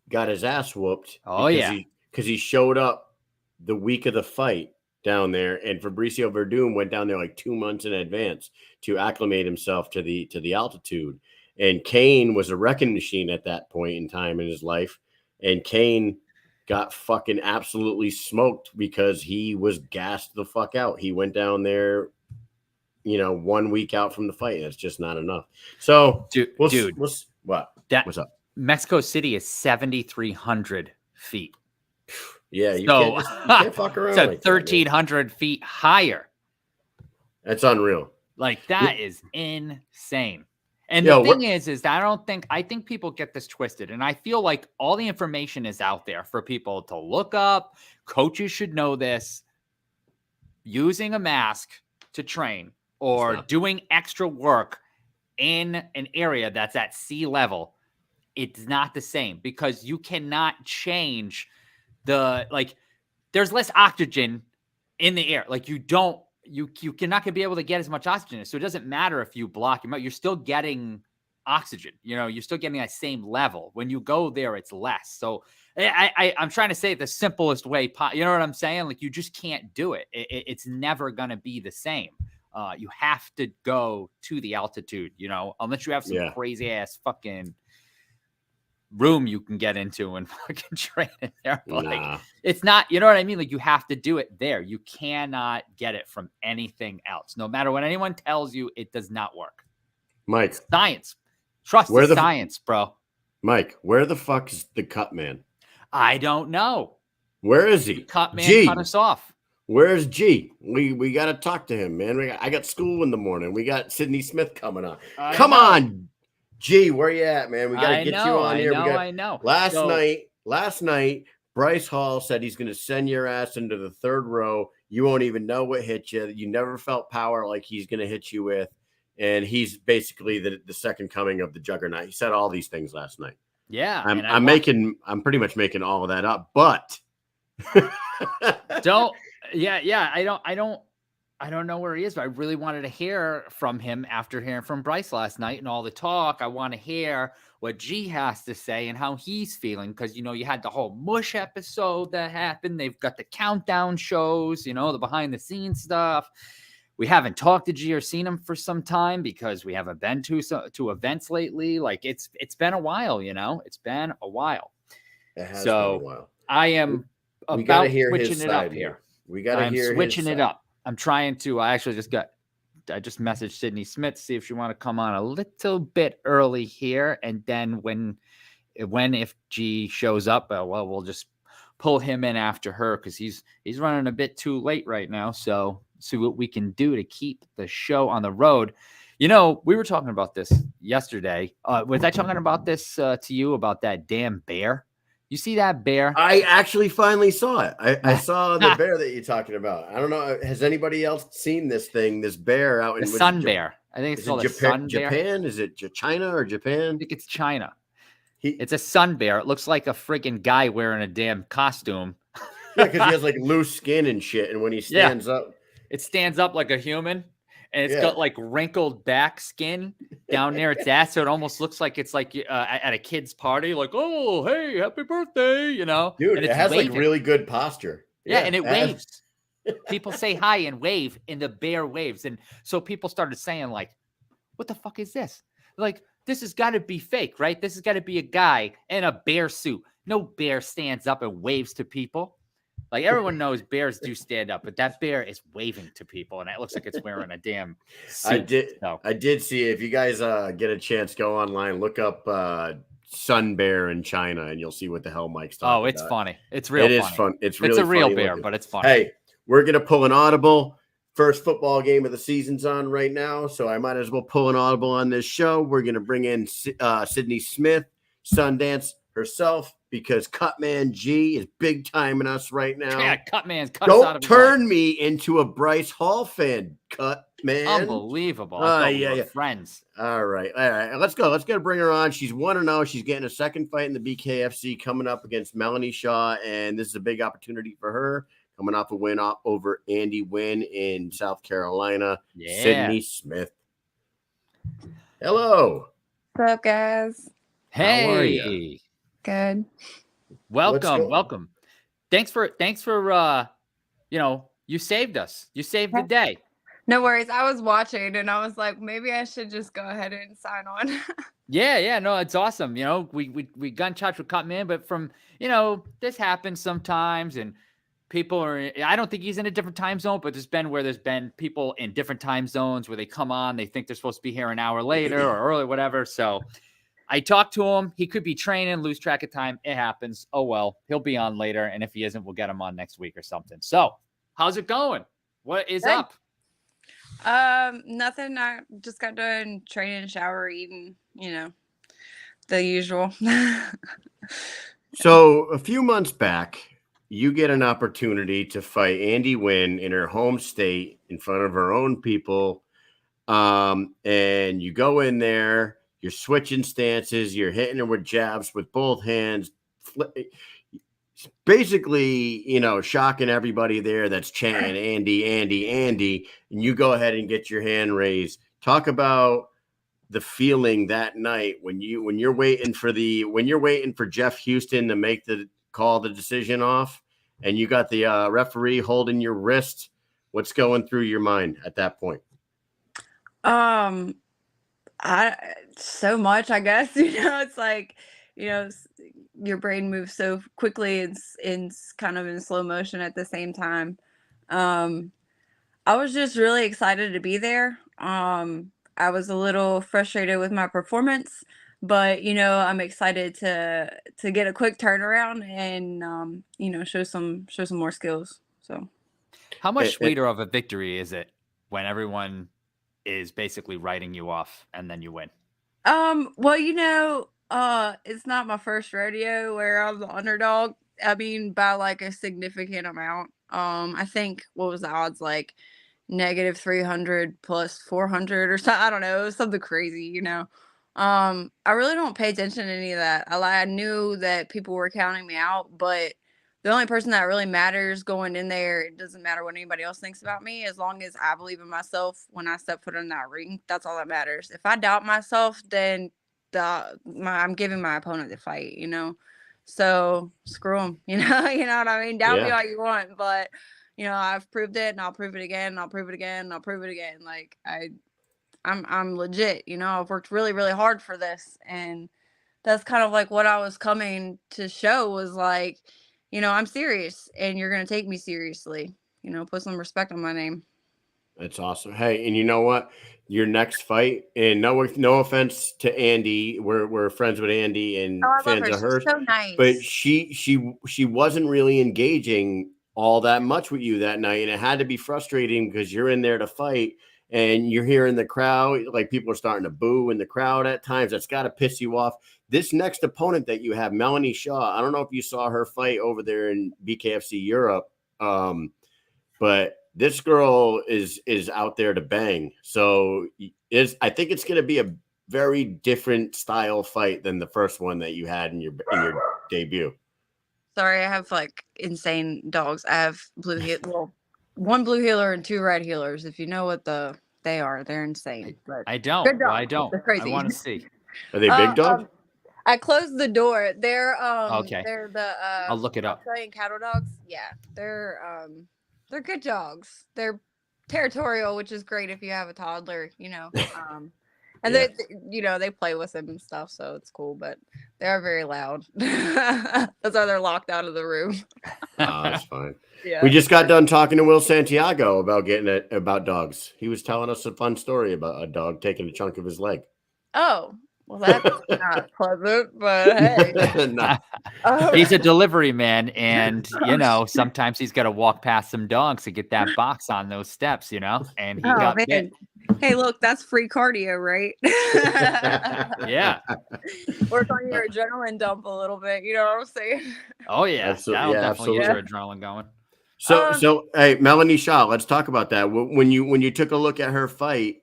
got his ass whooped. Because he showed up the week of the fight down there, and Fabricio Verdum went down there like 2 months in advance to acclimate himself to the altitude. And Cain was a wrecking machine at that point in time in his life. And Cain got fucking absolutely smoked because he was gassed the fuck out. He went down there, 1 week out from the fight. That's just not enough. So, what's up? Mexico City is 7,300 feet. Yeah, you can't fuck around. So 1,300 feet higher. That's unreal. Like that is insane. And Yo, the thing is that I think people get this twisted. And I feel like all the information is out there for people to look up. Coaches should know this. Using a mask to train or doing extra work in an area that's at sea level, it's not the same because you cannot change there's less oxygen in the air. Like you're not gonna be able to get as much oxygen. So it doesn't matter if you block your mouth, you're still getting oxygen. You're still getting that same level. When you go there, it's less. So I'm trying to say it the simplest way. You know what I'm saying? Like you just can't do it. It's never gonna be the same. You have to go to the altitude, unless you have some crazy ass fucking room you can get into and fucking train in there. But like, it's not, you know what I mean? Like you have to do it there. You cannot get it from anything else. No matter what anyone tells you, it does not work. Mike. Science. Trust the science, bro. Mike, where the fuck is the Cutman? I don't know. Where is he? Cutman cut us off. Where's G? We got to talk to him, man. I got school in the morning. We got Sydney Smith coming on. Come on, G, where you at, man? We got to get you on here. I know. Last night, Bryce Hall said he's going to send your ass into the third row. You won't even know what hit you. You never felt power like he's going to hit you with. And he's basically the second coming of the juggernaut. He said all these things last night. Yeah. I'm pretty much making all of that up, but I don't know where he is, but I really wanted to hear from him after hearing from Bryce last night and all the talk. I want to hear what G has to say and how he's feeling. Cause you had the whole Mush episode that happened. They've got the countdown shows, the behind the scenes stuff. We haven't talked to G or seen him for some time because we haven't been to events lately. Like it's been a while, it's been a while. It has been a while. I am about switching it up here. We got to hear switching it up. I'm trying to. I just messaged Sydney Smith to see if she want to come on a little bit early here, and then if G shows up, we'll just pull him in after her because he's running a bit too late right now. So see what we can do to keep the show on the road. We were talking about this yesterday. Was I talking about this to you about that damn bear? You see that bear? I actually finally saw it. I saw the bear that you're talking about. I don't know. Has anybody else seen this bear out in the sun bear? I think it's called a sun bear. Japan? Is it China or Japan? I think it's China. It's a sun bear. It looks like a freaking guy wearing a damn costume. Yeah, because he has like loose skin and shit. And when he stands up, it stands up like a human. And it's got like wrinkled back skin down near its ass. So it almost looks like it's like at a kid's party, like, oh, hey, happy birthday, Dude, and it has waving. Like really good posture. Yeah, and it waves. People say hi and wave, and the bear waves. And so people started saying, like, what the fuck is this? Like, this has got to be fake, right? This has got to be a guy in a bear suit. No bear stands up and waves to people. Like everyone knows bears do stand up, but that bear is waving to people and it looks like it's wearing a damn suit. I did see, if you guys get a chance, go online, look up sun bear in China and you'll see what the hell Mike's talking about. Oh, it's funny. It's real funny. It is fun. It's really a real funny bear, looking. But it's funny. Hey, we're going to pull an audible. First football game of the season's on right now, so I might as well pull an audible on this show. We're going to bring in Sydney Smith, Sundance herself, because Cutman G is big timing us right now. Yeah, Cutman's cut us out of Don't turn me into a Bryce Hall fan, Cutman. Unbelievable. Friends. All right. Let's go. Let's bring her on. She's 1-0. She's getting a second fight in the BKFC coming up against Melanie Shah, and this is a big opportunity for her. Coming off a win over Andy Nguyen in South Carolina. Yeah. Sydney Smith. Hello. What's up, guys? Hey. How are you? Good. Welcome. Thanks for you saved us. You saved the day. No worries. I was watching and I was like, maybe I should just go ahead and sign on. Yeah, no, it's awesome. We got in touch with Cutman, but from this happens sometimes, and people are. I don't think he's in a different time zone, but there's been people in different time zones where they come on, they think they're supposed to be here an hour later or early, whatever. So I talked to him. He could be training, lose track of time. It happens. Oh well, he'll be on later, and if he isn't, we'll get him on next week or something. So, how's it going? What is up? Nothing. I just got done training, shower, eating, the usual. So a few months back, you get an opportunity to fight Andy Nguyen in her home state in front of her own people. And you go in there, you're switching stances, you're hitting her with jabs with both hands, basically, shocking everybody there that's chanting Andy, Andy, Andy, and you go ahead and get your hand raised. Talk about the feeling that night when you're waiting for Jeff Houston to make the decision off, and you got the referee holding your wrist. What's going through your mind at that point? So much, I guess. It's like, your brain moves so quickly. It's kind of in slow motion at the same time. I was just really excited to be there. I was a little frustrated with my performance, but I'm excited to get a quick turnaround and show some more skills. So, how much sweeter of a victory is it when everyone is basically writing you off and then you win? Well, it's not my first rodeo where I'm the underdog. I mean, by like a significant amount. I think, what was the odds, like -300 plus 400 or something? I don't know. It was something crazy. I really don't pay attention to any of that. I knew that people were counting me out, but the only person that really matters going in there, it doesn't matter what anybody else thinks about me. As long as I believe in myself when I step foot in that ring, that's all that matters. If I doubt myself, then I'm giving my opponent the fight, So screw them, you know what I mean? Doubt me all you want, but I've proved it, and I'll prove it again, and I'll prove it again, and I'll prove it again. Like I'm legit, I've worked really, really hard for this, and that's kind of like what I was coming to show was like, I'm serious, and you're gonna take me seriously. Put some respect on my name. That's awesome. Hey, and you know what? Your next fight, and no offense to Andy, we're friends with Andy and I love fans her. of hers, She's so nice. but she wasn't really engaging all that much with you that night, and it had to be frustrating because you're in there to fight, and you're hearing the crowd, like people are starting to boo in the crowd at times. That's got to piss you off. This next opponent that you have, Melanie Shah, I don't know if you saw her fight over there in BKFC Europe, but this girl is out there to bang. So I think it's going to be a very different style fight than the first one that you had in your debut. Sorry, I have like insane dogs. I have one blue healer and 2 red healers. If you know what they are, they're insane. But I don't. good dogs. Well, I don't. They're crazy. I want to see. Are they big dogs? I closed the door. They're Okay. They're the I'll look it up. Australian cattle dogs. Yeah, they're good dogs. They're territorial, which is great if you have a toddler. And Yeah. they play with them and stuff, so it's cool. But they are very loud. That's why they're locked out of the room. Oh, that's fine. Yeah. We just got done talking to Will Santiago about dogs. He was telling us a fun story about a dog taking a chunk of his leg. Oh, well, that's not pleasant, but hey. No. He's a delivery man, and sometimes he's got to walk past some dogs to get that box on those steps, and he got bit. Hey, look, that's free cardio, right? Yeah. Work on your adrenaline dump a little bit, you know what I'm saying? Oh yeah, that'll definitely get your adrenaline going. So hey, Melanie Shah, let's talk about that. When you took a look at her fight,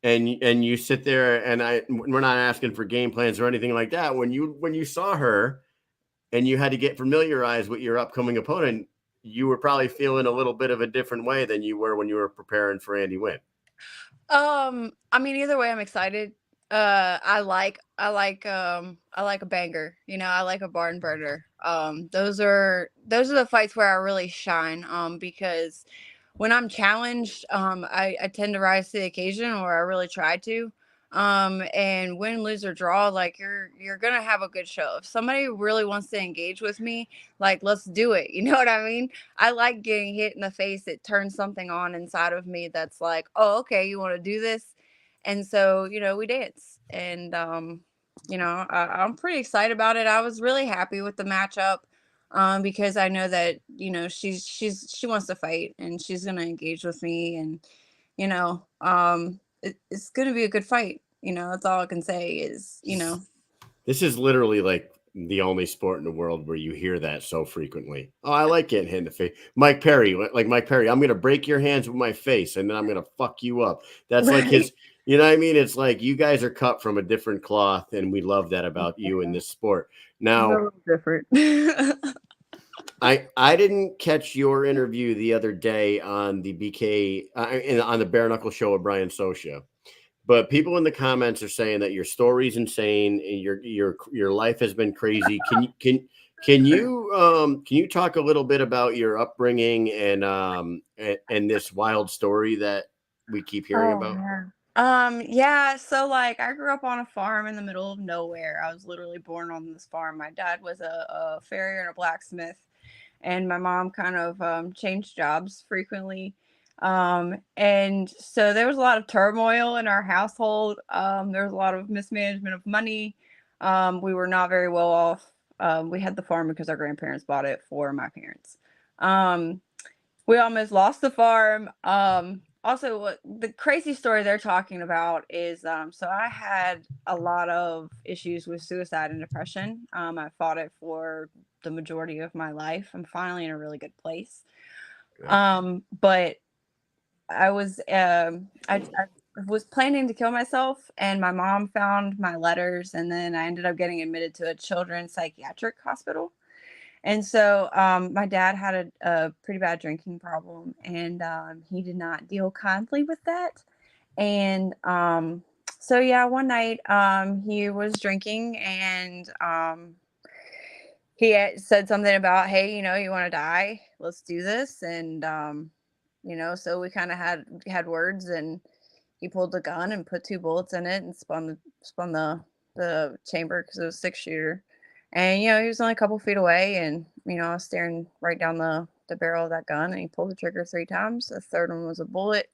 and you sit there, and we're not asking for game plans or anything like that. When you saw her, and you had to get familiarized with your upcoming opponent, you were probably feeling a little bit of a different way than you were when you were preparing for Andy Nguyen. I mean, either way, I'm excited. I like a banger. I like a barn burner. Those are the fights where I really shine. Because when I'm challenged, I tend to rise to the occasion, or I really try to. And win, lose, or draw, like you're gonna have a good show. If somebody really wants to engage with me, like, let's do it. You know what I mean? I like getting hit in the face. It turns something on inside of me that's like, oh, okay, you want to do this. And so, we dance. And I'm pretty excited about it. I was really happy with the matchup. Because I know that, she wants to fight, and she's gonna engage with me, and It's going to be a good fight. That's all I can say is, This is literally like the only sport in the world where you hear that so frequently. Oh, I like getting hit in the face. Mike Perry, I'm going to break your hands with my face and then I'm going to fuck you up. That's like his, you know what I mean? It's like you guys are cut from a different cloth and we love that about you in this sport. Now, a little different. I didn't catch your interview the other day on the on the Bare Knuckle Show with Brian Socia. But people in the comments are saying that your story's insane and your life has been crazy. Can you talk a little bit about your upbringing and this wild story that we keep hearing about? Yeah. So like I grew up on a farm in the middle of nowhere. I was literally born on this farm. My dad was a farrier and a blacksmith, and my mom kind of changed jobs frequently. And so there was a lot of turmoil in our household. There was a lot of mismanagement of money. We were not very well off. We had the farm because our grandparents bought it for my parents. We almost lost the farm. Also, what the crazy story they're talking about is, so I had a lot of issues with suicide and depression. I fought it for the majority of my life. I'm finally in a really good place. But I was planning to kill myself, and my mom found my letters, and then I ended up getting admitted to a children's psychiatric hospital. And so my dad had a pretty bad drinking problem, and he did not deal kindly with that. And so yeah, one night he was drinking, and he said something about, hey, you want to die? Let's do this. And so we kind of had words, and he pulled the gun and put 2 bullets in it and spun the chamber because it was a 6-shooter. And he was only a couple feet away, and I was staring right down the barrel of that gun, and he pulled the trigger 3 times. The third one was a bullet.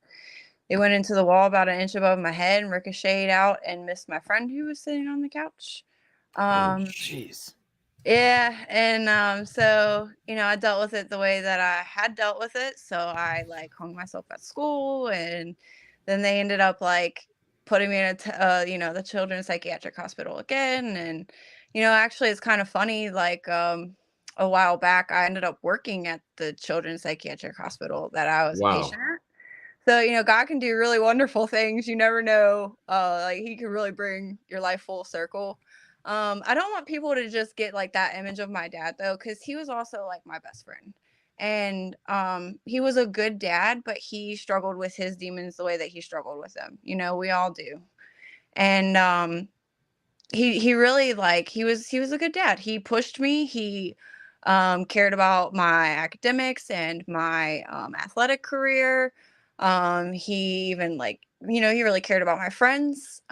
It went into the wall about an inch above my head and ricocheted out and missed my friend who was sitting on the couch. Jeez. Yeah, and so I dealt with it the way that I had dealt with it. So I hung myself at school, and then they ended up putting me in the children's psychiatric hospital again. And actually it's kind of funny, a while back I ended up working at the children's psychiatric hospital that I was a patient at. So God can do really wonderful things. You never know, he can really bring your life full circle. I don't want people to just get that image of my dad though, because he was also my best friend. And he was a good dad, but he struggled with his demons the way that he struggled with them. We all do. And he really he was a good dad. He pushed me. He cared about my academics and my athletic career. He even he really cared about my friends.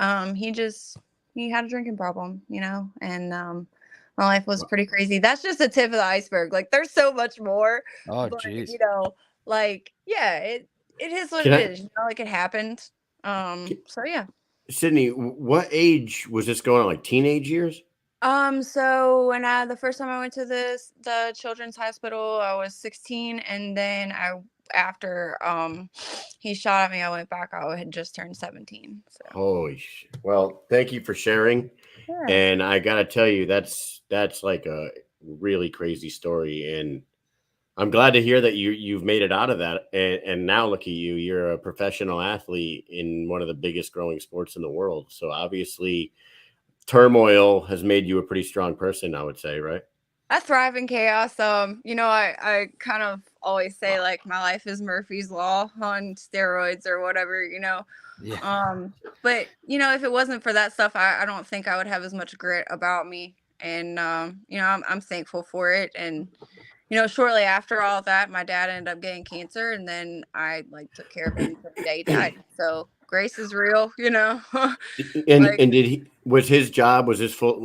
He had a drinking problem, and my life was pretty crazy. That's just the tip of the iceberg. There's so much more. Oh, but, geez. Yeah, it is what it is. It happened. So yeah. Sydney, what age was this going on? Teenage years? So when the first time I went to the children's hospital, I was 16, and then after he shot at me, I went back. I had just turned 17. So. Holy shit. Well, thank you for sharing. Yeah. And I gotta tell you, that's a really crazy story, and I'm glad to hear that you've made it out of that. And now look at you, you're a professional athlete in one of the biggest growing sports in the world. So obviously turmoil has made you a pretty strong person, I would say, right? I thrive in chaos. I kind of always say my life is Murphy's Law on steroids or whatever, Yeah. But if it wasn't for that stuff, I don't think I would have as much grit about me. And I'm thankful for it. And shortly after all that, my dad ended up getting cancer, and then I took care of him until the day he died. So grace is real, And was his job,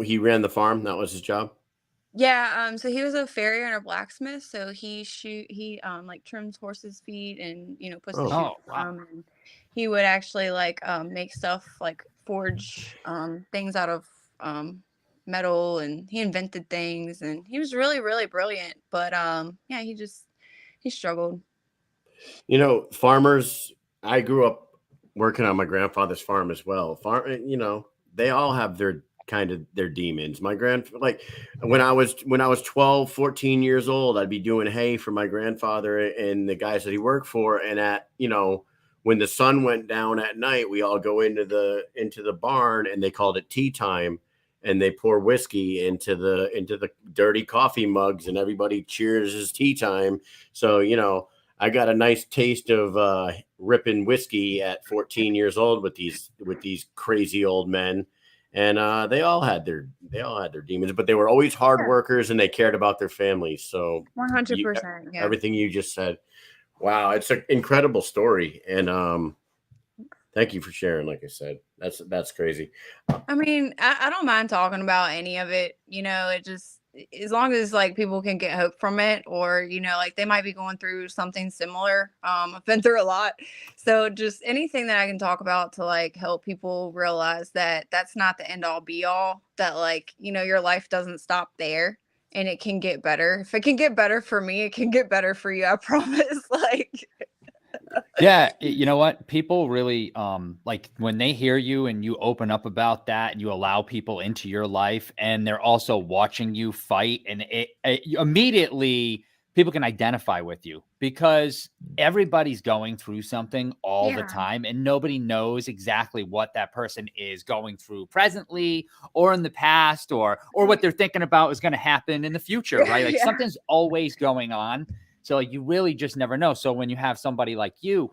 he ran the farm? That was his job? Yeah. So he was a farrier and a blacksmith. So he trims horses' feet and, puts the shoes on. And he would actually make stuff forge things out of metal, and he invented things, and he was really, really brilliant. But yeah, he struggled. Farmers I grew up working on my grandfather's farm as well. They all have their demons. My like when I was 12, 14 years old, I'd be doing hay for my grandfather and the guys that he worked for. And when the sun went down at night, we all go into the barn, and they called it tea time. And they pour whiskey into the dirty coffee mugs, and everybody cheers as tea time. So, I got a nice taste of ripping whiskey at 14 years old with these crazy old men, and they all had their demons, but they were always hard workers and they cared about their families. So 100%. Yeah. everything you just said, wow, it's an incredible story, and thank you for sharing. Like I said, that's crazy. I mean, I don't mind talking about any of it. It just, as long as like people can get hope from it, or like they might be going through something similar. I've been through a lot, so just anything that I can talk about to like help people realize that that's not the end all be all. That like your life doesn't stop there, and it can get better. If it can get better for me, it can get better for you. I promise. Like. Yeah, you know what? People really like when they hear you and you open up about that and you allow people into your life and they're also watching you fight, and it immediately people can identify with you because everybody's going through something all the time, and nobody knows exactly what that person is going through presently or in the past or what they're thinking about is going to happen in the future, right? Like something's always going on. So like, you really just never know. So when you have somebody like you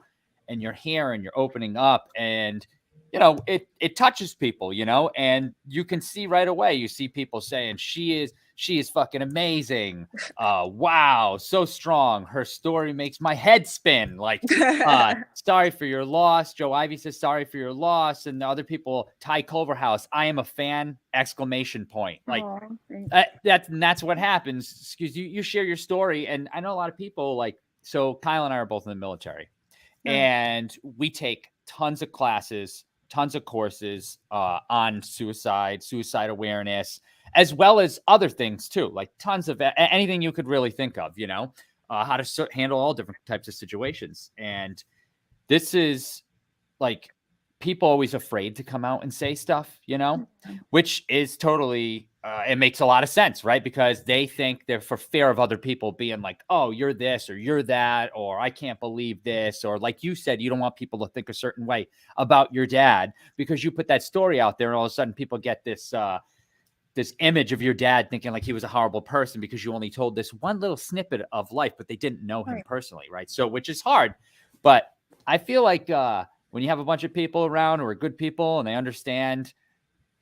and you're here and you're opening up and, it touches people, and you can see right away, you see people saying she is fucking amazing. Wow. So strong. Her story makes my head spin. Like, sorry for your loss. Joe Ivy says, sorry for your loss. And the other people, Ty Culverhouse, I am a fan, ! Like, that's what happens. Excuse you share your story. And I know a lot of people like, so Kyle and I are both in the military, and we take tons of classes, tons of courses on suicide awareness, as well as other things too, like tons of anything you could really think of, how to handle all different types of situations. And this is like, people always afraid to come out and say stuff, which is totally, it makes a lot of sense, right? Because they think they're for fear of other people being like, oh, you're this or you're that, or I can't believe this. Or like you said, you don't want people to think a certain way about your dad because you put that story out there and all of a sudden people get this image of your dad thinking like he was a horrible person because you only told this one little snippet of life, but they didn't know him personally, right? So, which is hard. But I feel like when you have a bunch of people around who are good people and they understand,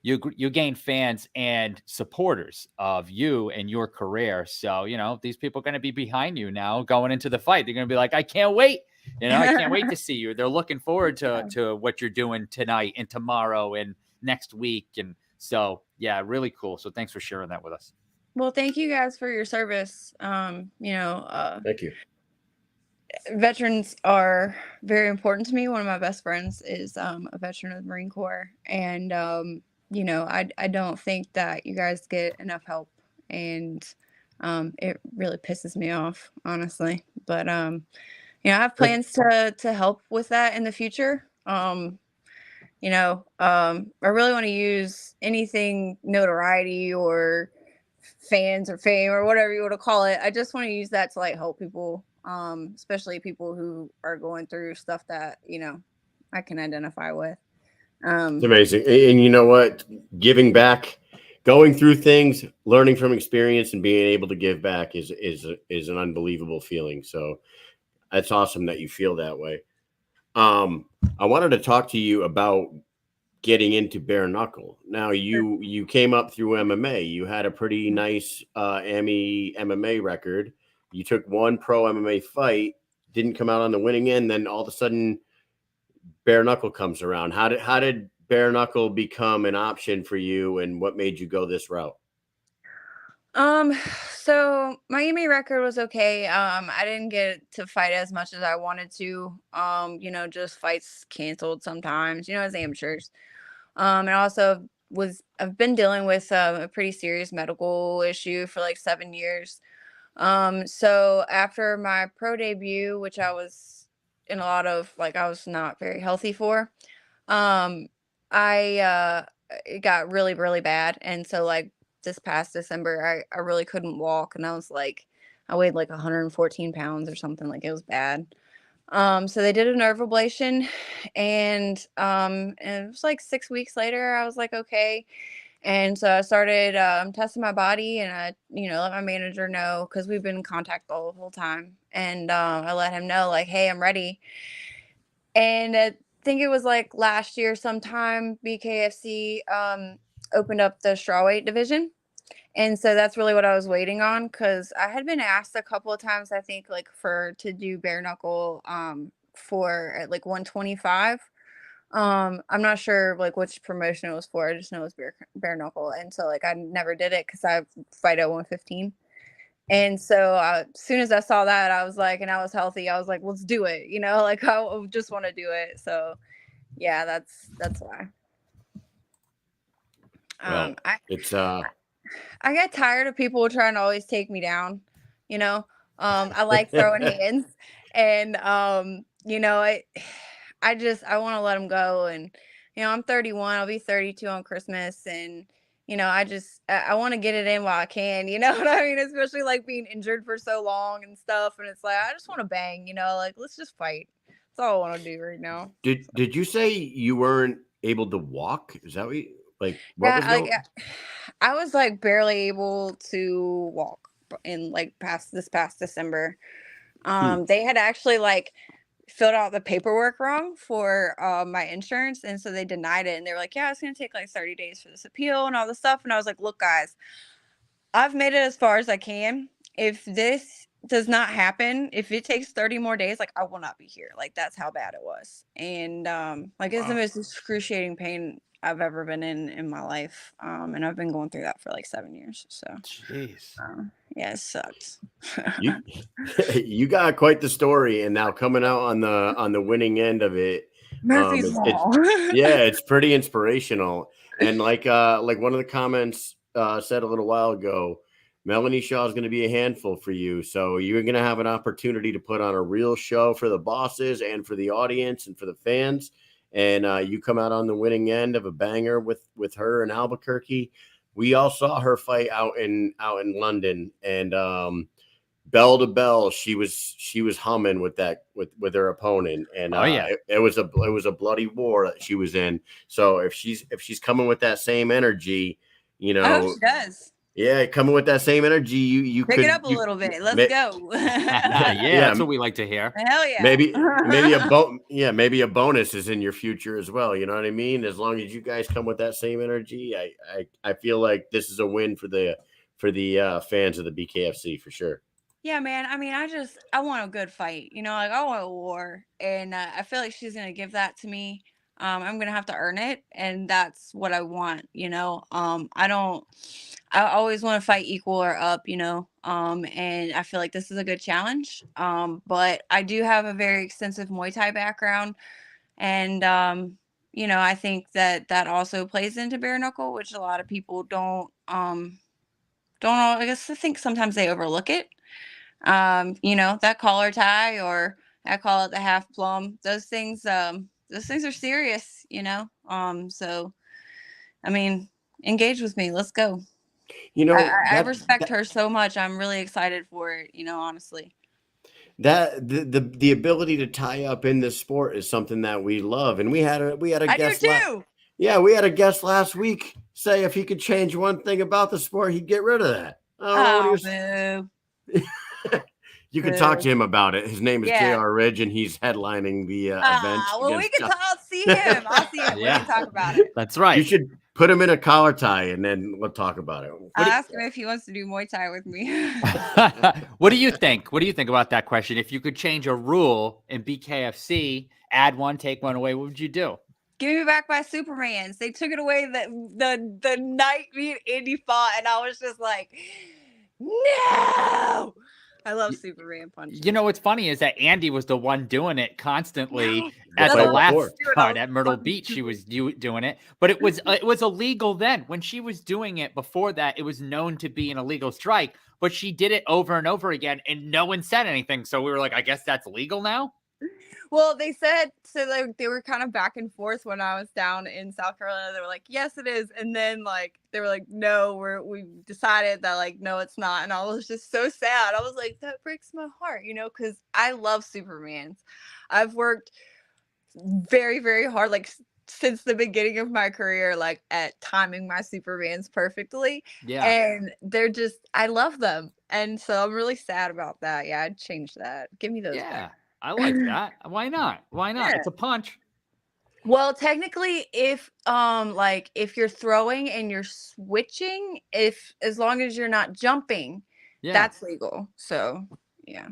you gain fans and supporters of you and your career. So, these people are going to be behind you now going into the fight. They're going to be like, I can't wait. I can't wait to see you. They're looking forward to what you're doing tonight and tomorrow and next week. And so, yeah, really cool. So thanks for sharing that with us. Well, thank you guys for your service. Thank you. Veterans are very important to me. One of my best friends is a veteran of the Marine Corps. And, I don't think that you guys get enough help. And it really pisses me off, honestly. But, I have plans to help with that in the future. I really want to use anything notoriety or fans or fame or whatever you want to call it. I just want to use that to like help people, especially people who are going through stuff that, I can identify with. It's amazing. And you know what? Giving back, going through things, learning from experience and being able to give back is an unbelievable feeling. So that's awesome that you feel that way. I wanted to talk to you about getting into bare knuckle. Now you came up through MMA. You had a pretty nice MMA record. You took one pro MMA fight, didn't come out on the winning end. Then all of a sudden, bare knuckle comes around. How did bare knuckle become an option for you, and what made you go this route? So my MMA record was okay. I didn't get to fight as much as I wanted to. Just fights canceled sometimes, as amateurs. And also I've been dealing with a pretty serious medical issue for like 7 years. So after my pro debut, which I was in a lot of like I was not very healthy for. I it got really, really bad. And so like this past December, I really couldn't walk, and I was like, I weighed like 114 pounds or something. Like it was bad. So they did a nerve ablation, and it was like 6 weeks later, I was like, okay. And so I started testing my body, and I, let my manager know because we've been in contact the whole time. And I let him know, like, hey, I'm ready. And I think it was like last year sometime, BKFC opened up the strawweight division. And so that's really what I was waiting on, because I had been asked a couple of times, I think, like to do bare knuckle for at like 125. I'm not sure like which promotion it was for. I just know it was bare knuckle. And so like I never did it because I fight at 115. And so as soon as I saw that, I was like, and I was healthy, I was like, let's do it. Like I just want to do it. So yeah, that's why. Well, it's I get tired of people trying to always take me down. I like throwing hands, and I want to let them go. And I'm 31. I'll be 32 on Christmas, and I want to get it in while I can. You know what I mean? Especially like being injured for so long and stuff. And it's like I just want to bang. Like let's just fight. That's all I want to do right now. Did you say you weren't able to walk? Is that what you, like? What Yeah, was going? I was like barely able to walk in like this past December. They had actually like filled out the paperwork wrong for my insurance, and so they denied it, and they were like, yeah, it's gonna take like 30 days for this appeal and all this stuff. And I was like, look guys, I've made it as far as I can. If this does not happen, if it takes 30 more days, like I will not be here. Like that's how bad it was. And like it's the most excruciating pain I've ever been in my life. And I've been going through that for like 7 years. So jeez. yeah, it sucks. You got quite the story, and now coming out on the winning end of it, Murphy's Law. it's pretty inspirational. And like one of the comments said a little while ago, Melanie Shah is going to be a handful for you. So you're going to have an opportunity to put on a real show for the bosses and for the audience and for the fans. And you come out on the winning end of a banger with her in Albuquerque. We all saw her fight out in London, and bell to bell, she was humming with her opponent, and it was a bloody war that she was in. So if she's coming with that same energy, I hope she does. Yeah, coming with that same energy, you pick it up a little bit. Let's go. That's what we like to hear. Hell yeah. Maybe a bonus is in your future as well. You know what I mean? As long as you guys come with that same energy, I feel like this is a win for the fans of the BKFC for sure. Yeah, man. I mean, I want a good fight. Like I want a war, and I feel like she's gonna give that to me. I'm gonna have to earn it, and that's what I want. I always want to fight equal or up. And I feel like this is a good challenge. But I do have a very extensive Muay Thai background, and I think that also plays into bare knuckle, which a lot of people don't. I guess I think sometimes they overlook it. That collar tie, or I call it the half plum, those things are serious, so I mean, engage with me, let's go. I respect her so much. I'm really excited for it, honestly. That the ability to tie up in this sport is something that we love, and we had a guest. I do too. We had a guest last week say if he could change one thing about the sport, he'd get rid of that. Boo. You can talk to him about it. His name is JR Ridge, and he's headlining the event. Well, we can see him. I'll see him. We can talk about it. That's right. You should put him in a collar tie, and then we'll talk about it. I'll ask him if he wants to do Muay Thai with me. What do you think? What do you think about that question? If you could change a rule in BKFC, add one, take one away, what would you do? Give me back my Supermans. They took it away the night me and Andy fought, and I was just like, no. I love Superman punches. What's funny is that Andy was the one doing it constantly at the last card at Myrtle Beach. She was doing it, but it was illegal then. When she was doing it before that, it was known to be an illegal strike, but she did it over and over again, and no one said anything. So we were like, I guess that's legal now. Well, they said so. They were kind of back and forth when I was down in South Carolina. They were like, "Yes, it is," and then like they were like, "No, we decided that like no, it's not." And I was just so sad. I was like, that breaks my heart, because I love Supermans. I've worked very, very hard, like since the beginning of my career, like at timing my Supermans perfectly. Yeah. And they're just, I love them, and so I'm really sad about that. Yeah, I'd change that. Give me those. Yeah. back. I like that. Why not? Why not? Yeah. It's a punch. Well, technically, if you're throwing and you're switching, as long as you're not jumping, Yeah. that's legal. So yeah.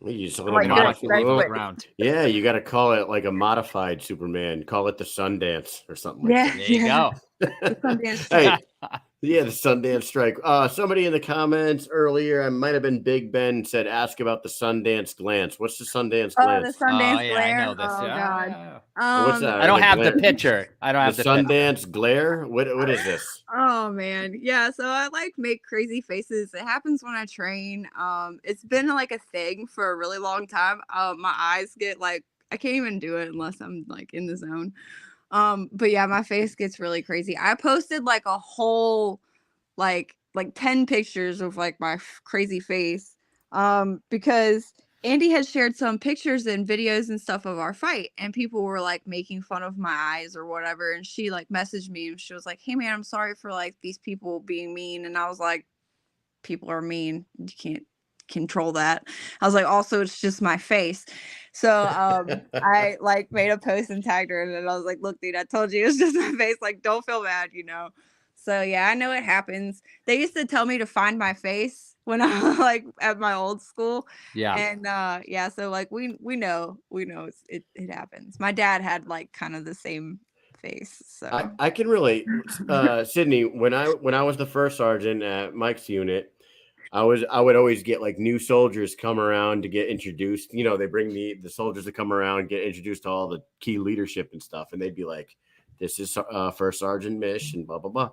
You just Like, Not good- if you leave good. it around. yeah, you got to call it like a modified Superman. Call it the Sundance or something like Yeah. There you go. The Sundance that. Hey, yeah, the Sundance strike. Somebody in the comments earlier, I might have been Big Ben, said, ask about the Sundance glance. What's the Sundance Oh, glance? the Sundance I glare. know this. Oh Yeah. God. What's that? I don't The have the glare? picture. I don't have The the picture. Sundance glare? What is this? Oh man. Yeah, so I like make crazy faces. It happens when I train. It's been like a thing for a really long time. My eyes get like, I can't even do it unless I'm like in the zone. But yeah, my face gets really crazy. I posted like a whole like 10 pictures of like my crazy face because Andy had shared some pictures and videos and stuff of our fight, and people were like making fun of my eyes or whatever, and she like messaged me and she was like, "Hey man, I'm sorry for like these people being mean." And I was like, people are mean, you can't control that. I was like, also it's just my face. So I like made a post and tagged her, and then I was like, look dude, I told you it's just my face, like don't feel bad. So yeah, I know it happens. They used to tell me to find my face when I like at my old school. Yeah. And yeah, so like we know it happens. My dad had like kind of the same face. So I can relate. Sydney, when I was the first sergeant at Mike's unit, I would always get like new soldiers come around to get introduced. They bring the soldiers to come around, get introduced to all the key leadership and stuff, and they'd be like, "This is First Sergeant Mish," and blah blah blah.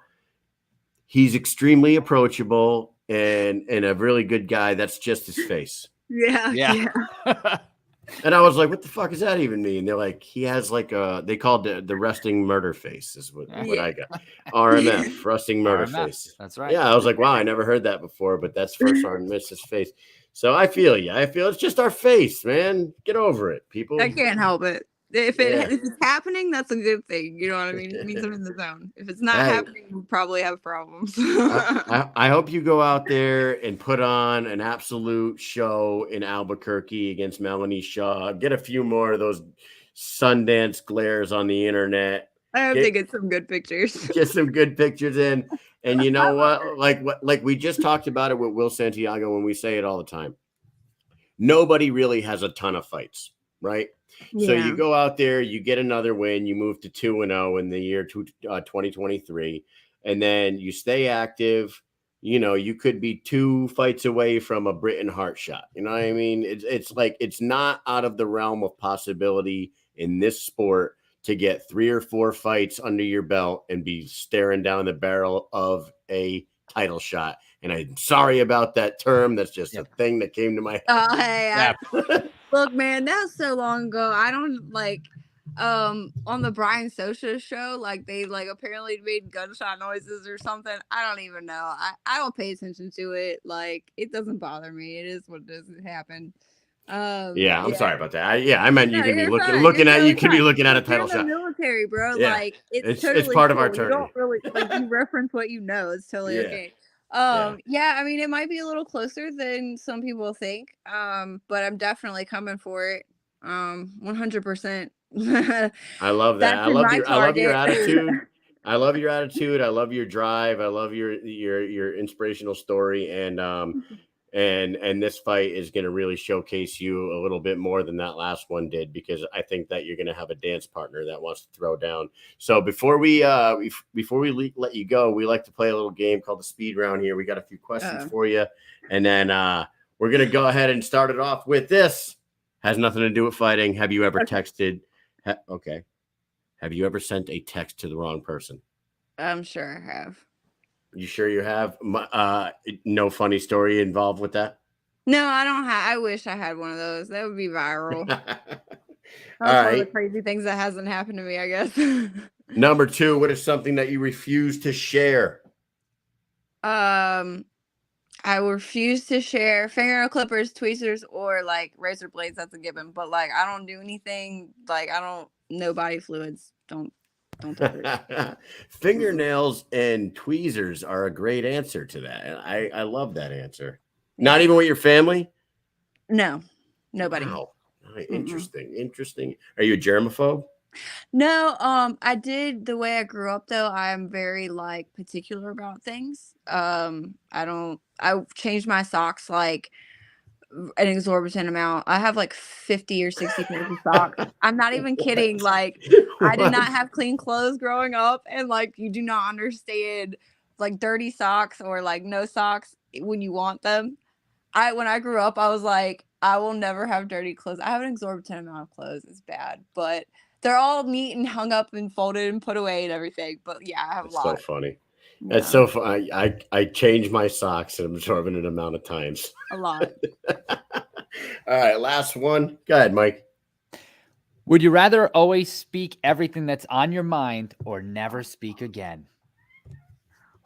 He's extremely approachable and a really good guy. That's just his face. yeah. And I was like, "What the fuck does that even mean?" They're like, "He has like they called the resting murder face," is what I got. RMF, resting murder face. That's right. Yeah, I was like, "Wow, I never heard that before," but that's First Sergeant Mish's face. So I feel you. I feel it's just our face, man. Get over it, people. I can't help it. If it's happening, that's a good thing. You know what I mean? It means I'm in the zone. If it's not happening, we probably have problems. I hope you go out there and put on an absolute show in Albuquerque against Melanie Shah. Get a few more of those Sundance glares on the internet. I hope they get some good pictures. Get some good pictures in. And you know what? Like we just talked about it with Will Santiago, when we say it all the time. Nobody really has a ton of fights, right? Yeah. So you go out there, you get another win, you move to 2-0 in the year 2023, and then you stay active. You could be 2 fights away from a Britain Hart shot. You know what I mean? It's like, it's not out of the realm of possibility in this sport to get 3 or 4 fights under your belt and be staring down the barrel of a title shot. And I'm sorry about that term. That's just a thing that came to my head. Oh, hey, look, man, that was so long ago. I don't like on the Brian Socha show, like they like apparently made gunshot noises or something. I don't even know. I don't pay attention to it. Like, it doesn't bother me. It is what does it happen. Yeah, I'm sorry about that. I meant you could be looking at you could be looking at a title shot. shot. Military, bro. Yeah. Like it's part of our cool. turn. You don't really like you reference what you know. It's totally okay. Yeah, I mean it might be a little closer than some people think. But I'm definitely coming for it. 100%. I love that. I love your attitude. I love your attitude. I love your drive. I love your inspirational story. And this fight is going to really showcase you a little bit more than that last one did, because I think that you're going to have a dance partner that wants to throw down. So before we let you go, we like to play a little game called the speed round here. We got a few questions for you, and then we're going to go ahead and start it off with this. Has nothing to do with fighting. Have you ever texted? Okay. Have you ever sent a text to the wrong person? I'm sure I have. You sure you have? No funny story involved with that? No, I don't have. I wish I had one of those. That would be viral. That's All one of the right. crazy things that hasn't happened to me, I guess. Number 2, what is something that you refuse to share? I refuse to share fingernail clippers, tweezers, or like razor blades. That's a given. But like, I don't do anything. Like, I don't. No body fluids. Don't touch it. Fingernails and tweezers are a great answer to that. And I love that answer. Yeah. Not even with your family? No, nobody. Wow. Interesting. Are you a germaphobe? No, I did the way I grew up though. I'm very like particular about things. I changed my socks like an exorbitant amount. I have like 50 or 60 pairs of socks. I'm not even kidding. Like I did not have clean clothes growing up, and like you do not understand like dirty socks or like no socks when you want them. When I grew up, I was like, I will never have dirty clothes. I have an exorbitant amount of clothes. It's bad, but they're all neat and hung up and folded and put away and everything. But yeah, I have That's a lot. so funny. Yeah, That's so funny. I change my socks an absorbent amount of times. a lot. All right, last one. Go ahead, Mike. Would you rather always speak everything that's on your mind or never speak again?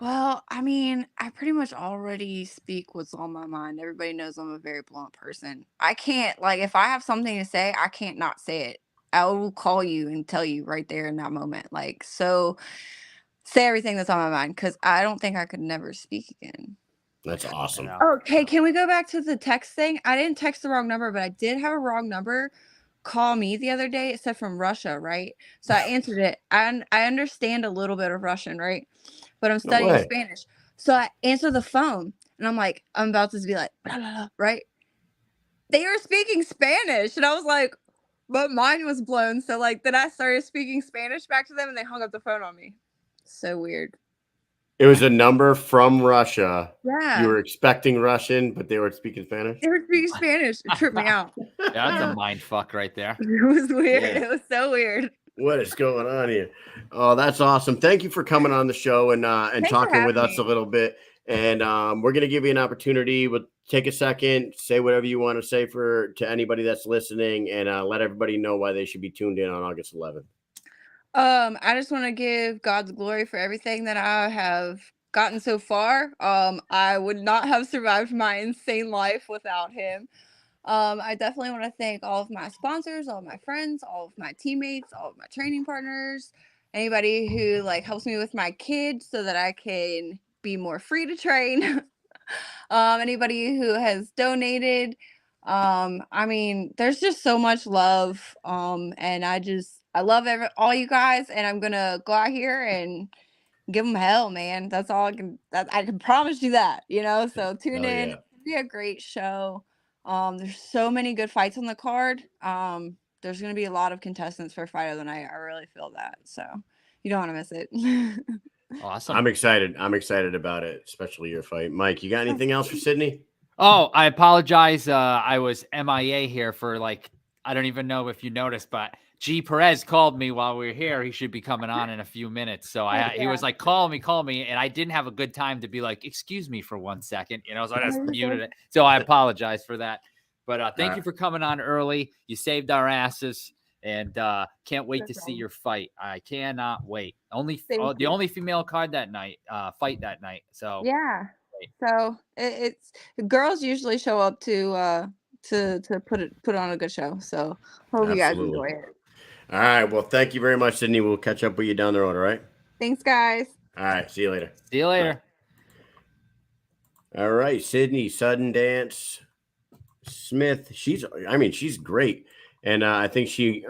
Well, I mean, I pretty much already speak what's on my mind. Everybody knows I'm a very blunt person. I can't, like, if I have something to say, I can't not say it. I will call you and tell you right there in that moment. Like, so say everything that's on my mind because I don't think I could never speak again. That's awesome. Okay, can we go back to the text thing? I didn't text the wrong number, but I did have a wrong number call me the other day. It said from Russia, right? So I answered it. I understand a little bit of Russian, right? But I'm studying way. Spanish. So I answer the phone and I'm like, I'm about to be like, blah, blah, blah, right? They were speaking Spanish. And I was like, but mine was blown. So like then I started speaking Spanish back to them and they hung up the phone on me. So weird. It was a number from Russia. Yeah. You were expecting Russian, but they were speaking Spanish? They were speaking Spanish. It tripped me out. Yeah, that's a mind fuck right there. It was weird. Yeah. It was so weird. What is going on here? Oh, that's awesome. Thank you for coming on the show and Thanks for talking with having us me. a little bit. And we're going to give you an opportunity. We'll take a second, say whatever you want to say to anybody that's listening, and let everybody know why they should be tuned in on August 11th. I just want to give God the glory for everything that I have gotten so far. I would not have survived my insane life without him. I definitely want to thank all of my sponsors, all of my friends, all of my teammates, all of my training partners, anybody who like helps me with my kids so that I can be more free to train. Anybody who has donated. I mean, there's just so much love. And I love all you guys, and I'm gonna go out here and give them hell, man. That's all I can promise you that, so tune in. Yeah. It's gonna be a great show. There's so many good fights on the card. There's gonna be a lot of contestants for fight of the night. I really feel that, so you don't want to miss it. Awesome. I'm excited. I'm excited about it, especially your fight. Mike, you got anything else for Sydney? Oh, I apologize. I was MIA here for I don't even know if you noticed, but G Perez called me while we were here. He should be coming on in a few minutes. So he was like, call me. And I didn't have a good time to be like, excuse me for 1 second, so I just muted it. So I apologize for that. But thank you for coming on early. You saved our asses. And can't wait to see your fight. I cannot wait. The only female card that night, fight that night. So yeah. So it's girls usually show up to put on a good show. So hope you guys enjoy it. All right. Well, thank you very much, Sydney. We'll catch up with you down the road. All right. Thanks, guys. All right. See you later. See you later. Bye. All right, Sydney Sundance Smith. She's great. And I think she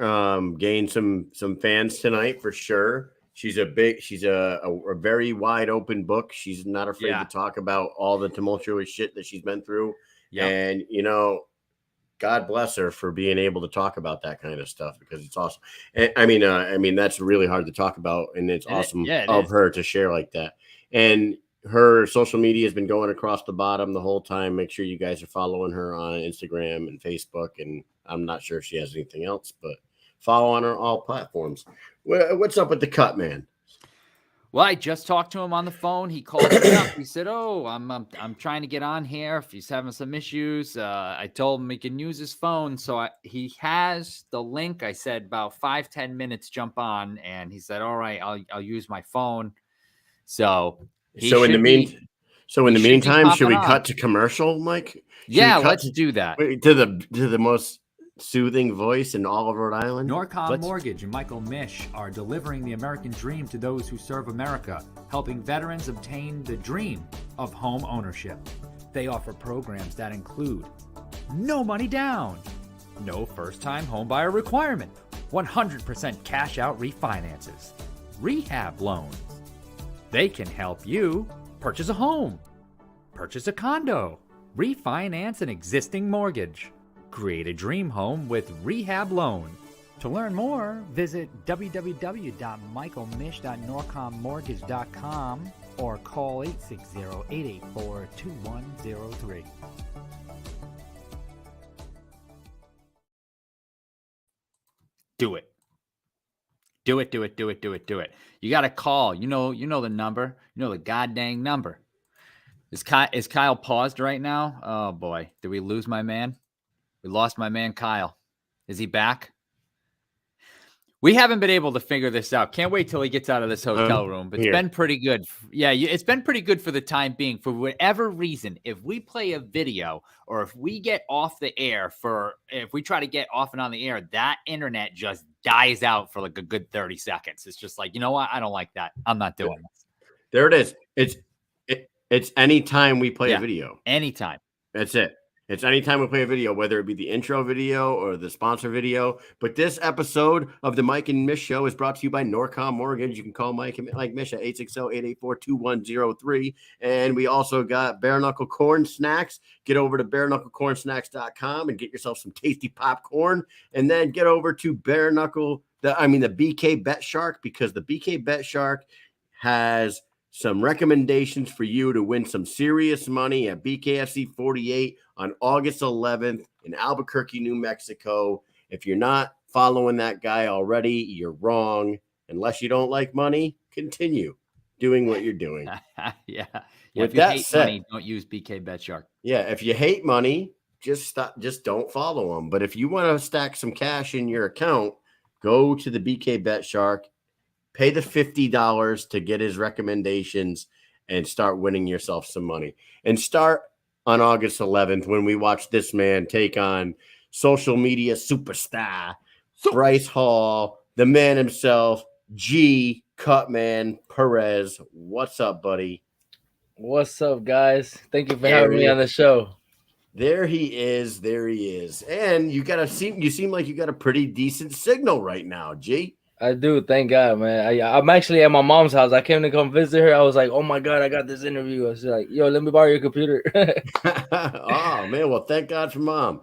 gained some fans tonight for sure. She's a very wide open book. She's not afraid to talk about all the tumultuous shit that she's been through. Yep. And, God bless her for being able to talk about that kind of stuff because it's awesome. And, I mean, that's really hard to talk about, and it's awesome of her to share like that. And her social media has been going across the bottom the whole time. Make sure you guys are following her on Instagram and Facebook. And I'm not sure if she has anything else, but follow on her all platforms. What's up with the Cutman? Well, I just talked to him on the phone. He called me up. He said, "Oh, I'm trying to get on here. If he's having some issues, I told him he can use his phone. So he has the link. I said about 5-10 minutes, jump on, and he said, "All right, I'll use my phone." So in the meantime, should we cut to commercial, Mike? Yeah, let's do that. To the most soothing voice in all of Rhode Island. Norcom Mortgage and Michael Mish are delivering the American dream to those who serve America, helping veterans obtain the dream of home ownership. They offer programs that include no money down, no first-time homebuyer requirement, 100% cash-out refinances, rehab loans. They can help you purchase a home, purchase a condo, refinance an existing mortgage, create a dream home with rehab loan. To learn more, visit www.michaelmish.norcommortgage.com or call 860-884-2103. Do it. Do it. You got to call. You know the number. You know the goddamn number. Is Kyle paused right now? Oh boy, did we lose my man? We lost my man Kyle. Is he back? We haven't been able to figure this out. Can't wait till he gets out of this hotel room. But it's been pretty good. Yeah, it's been pretty good for the time being. For whatever reason, if we play a video or if we get off the air if we try to get off and on the air, that internet just dies out for like a good 30 seconds. It's just like, you know what? I don't like that. I'm not doing this. There it is. It's anytime we play a video. Anytime. That's it. It's anytime we play a video, whether it be the intro video or the sponsor video. But this episode of the Mike and Mish Show is brought to you by Norcom Mortgage. You can call Mike and Mish at 860-884-2103. And we also got bare knuckle corn snacks. Get over to bareknucklecornsnacks.com and get yourself some tasty popcorn. And then get over to the BK Bet Shark, because the BK Bet Shark has some recommendations for you to win some serious money at BKFC 48 on August 11th in Albuquerque, New Mexico. If you're not following that guy already, you're wrong. Unless you don't like money, continue doing what you're doing. Yeah. With if you that hate said, money, don't use BK Bet Shark. Yeah, if you hate money, just stop. Just don't follow them. But if you want to stack some cash in your account, go to the BK Bet Shark. Pay the $50 to get his recommendations and start winning yourself some money. And start on August 11th when we watch this man take on social media superstar Bryce Hall, the man himself, Cutman Perez. What's up, buddy? What's up, guys? Thank you for having me on the show. There he is. And you seem like you got a pretty decent signal right now, G. I do, thank God, man. I'm actually at my mom's house. I came to come visit her. I was like, oh my God, I got this interview. I was like, yo, let me borrow your computer. Oh, man. Well, thank God for mom.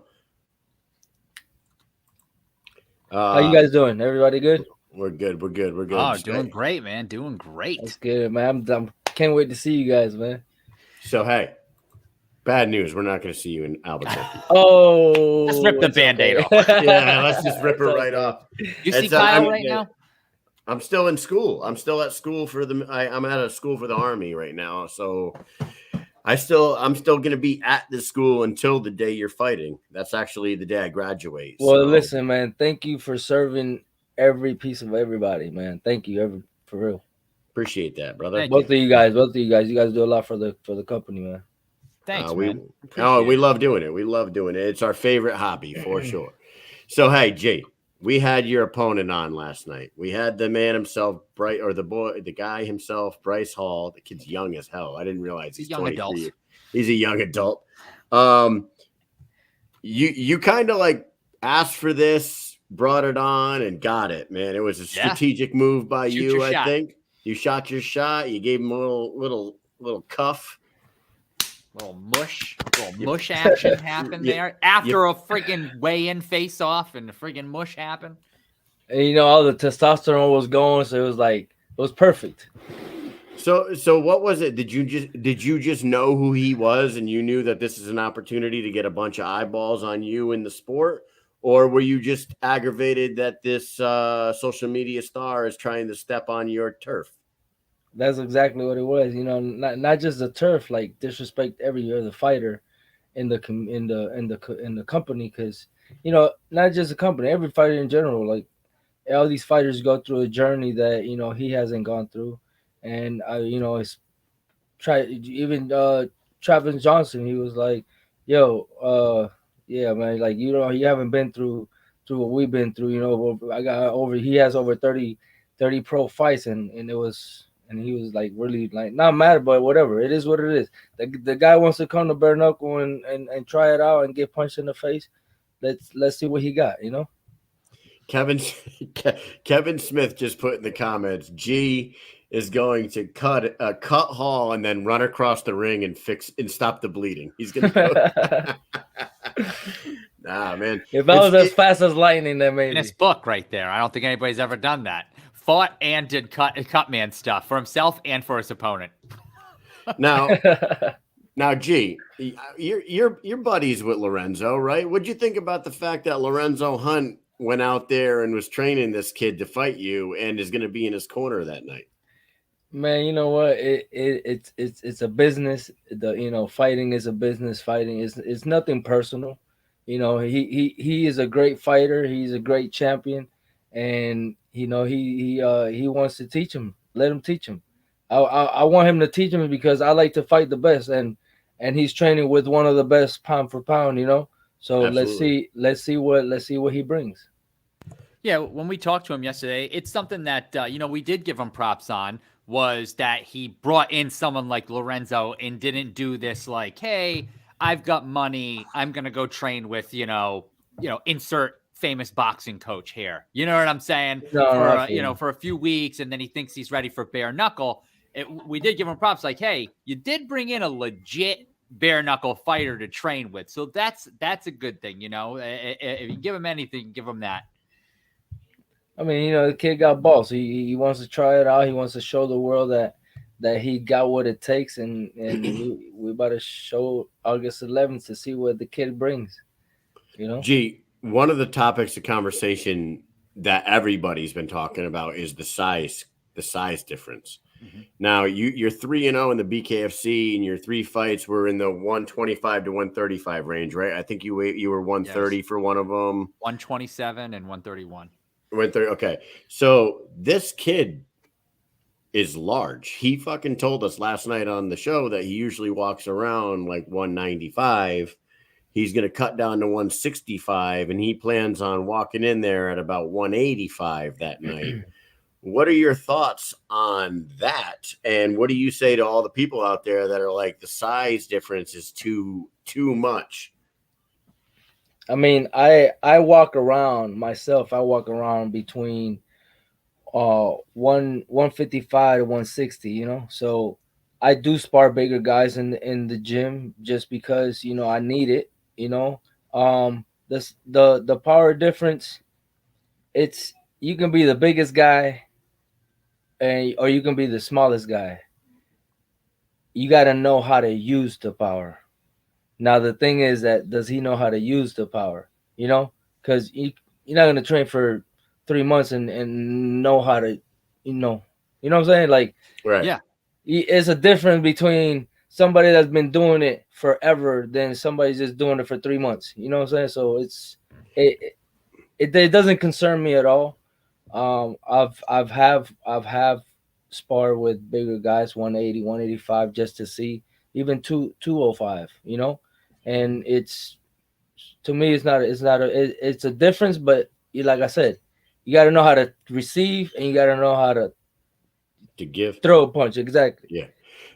How you guys doing? Everybody good? We're good. Oh, doing great, man. Doing great. That's good, man. I'm can't wait to see you guys, man. So, hey, bad news. We're not going to see you in Albuquerque. Oh. Let's rip the Band-Aid off. Yeah, let's just rip it right off. You see Kyle right now? I'm still in school. I'm still at school I'm at a school for the Army right now. So I'm still going to be at the school until the day you're fighting. That's actually the day I graduate. Well, listen, man, thank you for serving every piece of everybody, man. Thank you, for real. Appreciate that, brother. Both of you guys. You guys do a lot for the company, man. Thanks, man. We love doing it. It's our favorite hobby for sure. So, hey, Jay, we had your opponent on last night. We had the man himself, the guy himself, Bryce Hall. The kid's young as hell. I didn't realize he's young adult. He's a young adult. You kind of like asked for this, brought it on, and got it, man. It was a strategic move by you, I think. You shot your shot. You gave him a little cuff. Little mush action happened there after a friggin' weigh-in face-off, and the friggin' mush happened. And all the testosterone was going, so it was perfect. So what was it? Did you just know who he was, and you knew that this is an opportunity to get a bunch of eyeballs on you in the sport, or were you just aggravated that this social media star is trying to step on your turf? That's exactly what it was. You know, not just the turf, like disrespect every other fighter in the in the company, because you know, not just the company, every fighter in general. Like all these fighters go through a journey that you know he hasn't gone through, and you know, it's try even Travis Johnson. He was like, "Yo, yeah, man, like you know, you haven't been through what we've been through. You know, I got over. He has over 30 pro fights, and it was." And he was like really like not mad, but whatever. It is what it is. The guy wants to come to bare knuckle and try it out and get punched in the face. Let's see what he got. You know. Kevin Kevin Smith just put in the comments, G is going to cut Hall and then run across the ring and stop the bleeding. He's gonna go. Nah, man. If I was as fast as lightning, then maybe. In his book right there. I don't think anybody's ever done that. Fought and did Cutman stuff for himself and for his opponent. Now, G, you're buddies with Lorenzo, right? What'd you think about the fact that Lorenzo Hunt went out there and was training this kid to fight you and is going to be in his corner that night? Man, you know what? It's a business. Fighting is a business. Fighting is nothing personal. You know, he is a great fighter. He's a great champion, and you know he wants to teach him. Let him teach him. I want him to teach him because I like to fight the best, and he's training with one of the best pound for pound. You know, so Absolutely. let's see what he brings. Yeah, when we talked to him yesterday, it's something that we did give him props on, was that he brought in someone like Lorenzo and didn't do this like, hey, I've got money, I'm gonna go train with insert famous boxing coach here. You know what I'm saying? For a few weeks, and then he thinks he's ready for bare knuckle. We did give him props like, hey, you did bring in a legit bare knuckle fighter to train with, so that's a good thing. You know, if you give him anything, give him that. I mean, you know, the kid got balls. He wants to try it out. He wants to show the world that he got what it takes, and we about to show August 11th to see what the kid brings. You know, Gee, one of the topics of conversation that everybody's been talking about is the size difference. Mm-hmm. Now you're 3-0 in the BKFC, and your 3 fights were in the 125 to 135 range, right? I think you were 130 for one of them, 127 and 131. 130. Okay, so this kid is large. He fucking told us last night on the show that he usually walks around like 195. He's going to cut down to 165, and he plans on walking in there at about 185 that night. What are your thoughts on that? And what do you say to all the people out there that are like, the size difference is too much? I mean, I walk around myself. I walk around between 155 to 160. You know, so I do spar bigger guys in the gym just because you know I need it. You know, the power difference. It's you can be the biggest guy, or you can be the smallest guy. You got to know how to use the power. Now the thing is that does he know how to use the power? You know, because you're not gonna train for 3 months and know how to, you know what I'm saying? Like, right? Yeah, it's a difference between somebody that's been doing it forever than somebody just doing it for 3 months. You know what I'm saying? So it doesn't concern me at all. I've have sparred with bigger guys, 180, 185, just to see, even 205. You know. And it's to me, it's a difference, but like I said, you got to know how to receive and you got to know how to give, throw a punch. Exactly. Yeah.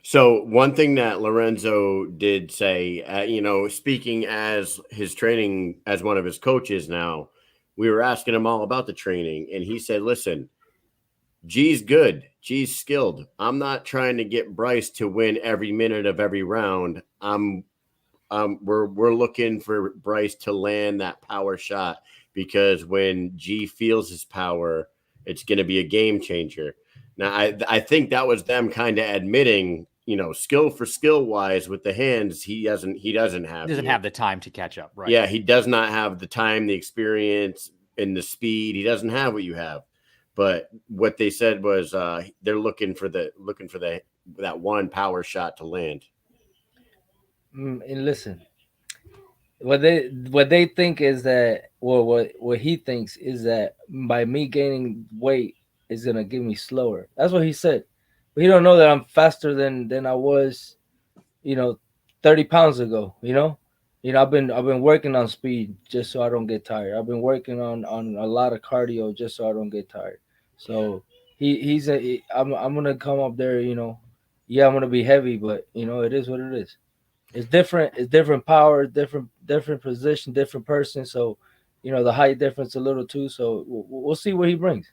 So one thing that Lorenzo did say, speaking as his training as one of his coaches now, we were asking him all about the training, and he said, "Listen, G's good. G's skilled. I'm not trying to get Bryce to win every minute of every round. We're looking for Bryce to land that power shot, because when G feels his power, it's going to be a game changer." Now, I think that was them kind of admitting, skill for skill wise with the hands, he doesn't have the time to catch up, right? Yeah, he does not have the time, the experience, and the speed. He doesn't have what you have. But what they said was they're looking for that one power shot to land. And listen, what they think is that, well, what he thinks is that by me gaining weight is gonna get me slower. That's what he said. But he don't know that I'm faster than I was, 30 pounds ago. I've been working on speed just so I don't get tired. I've been working on a lot of cardio just so I don't get tired. So I'm gonna come up there. Yeah, I'm gonna be heavy, but it is what it is. It's different. It's different power, different position, different person. So, the height difference a little too. So we'll see what he brings.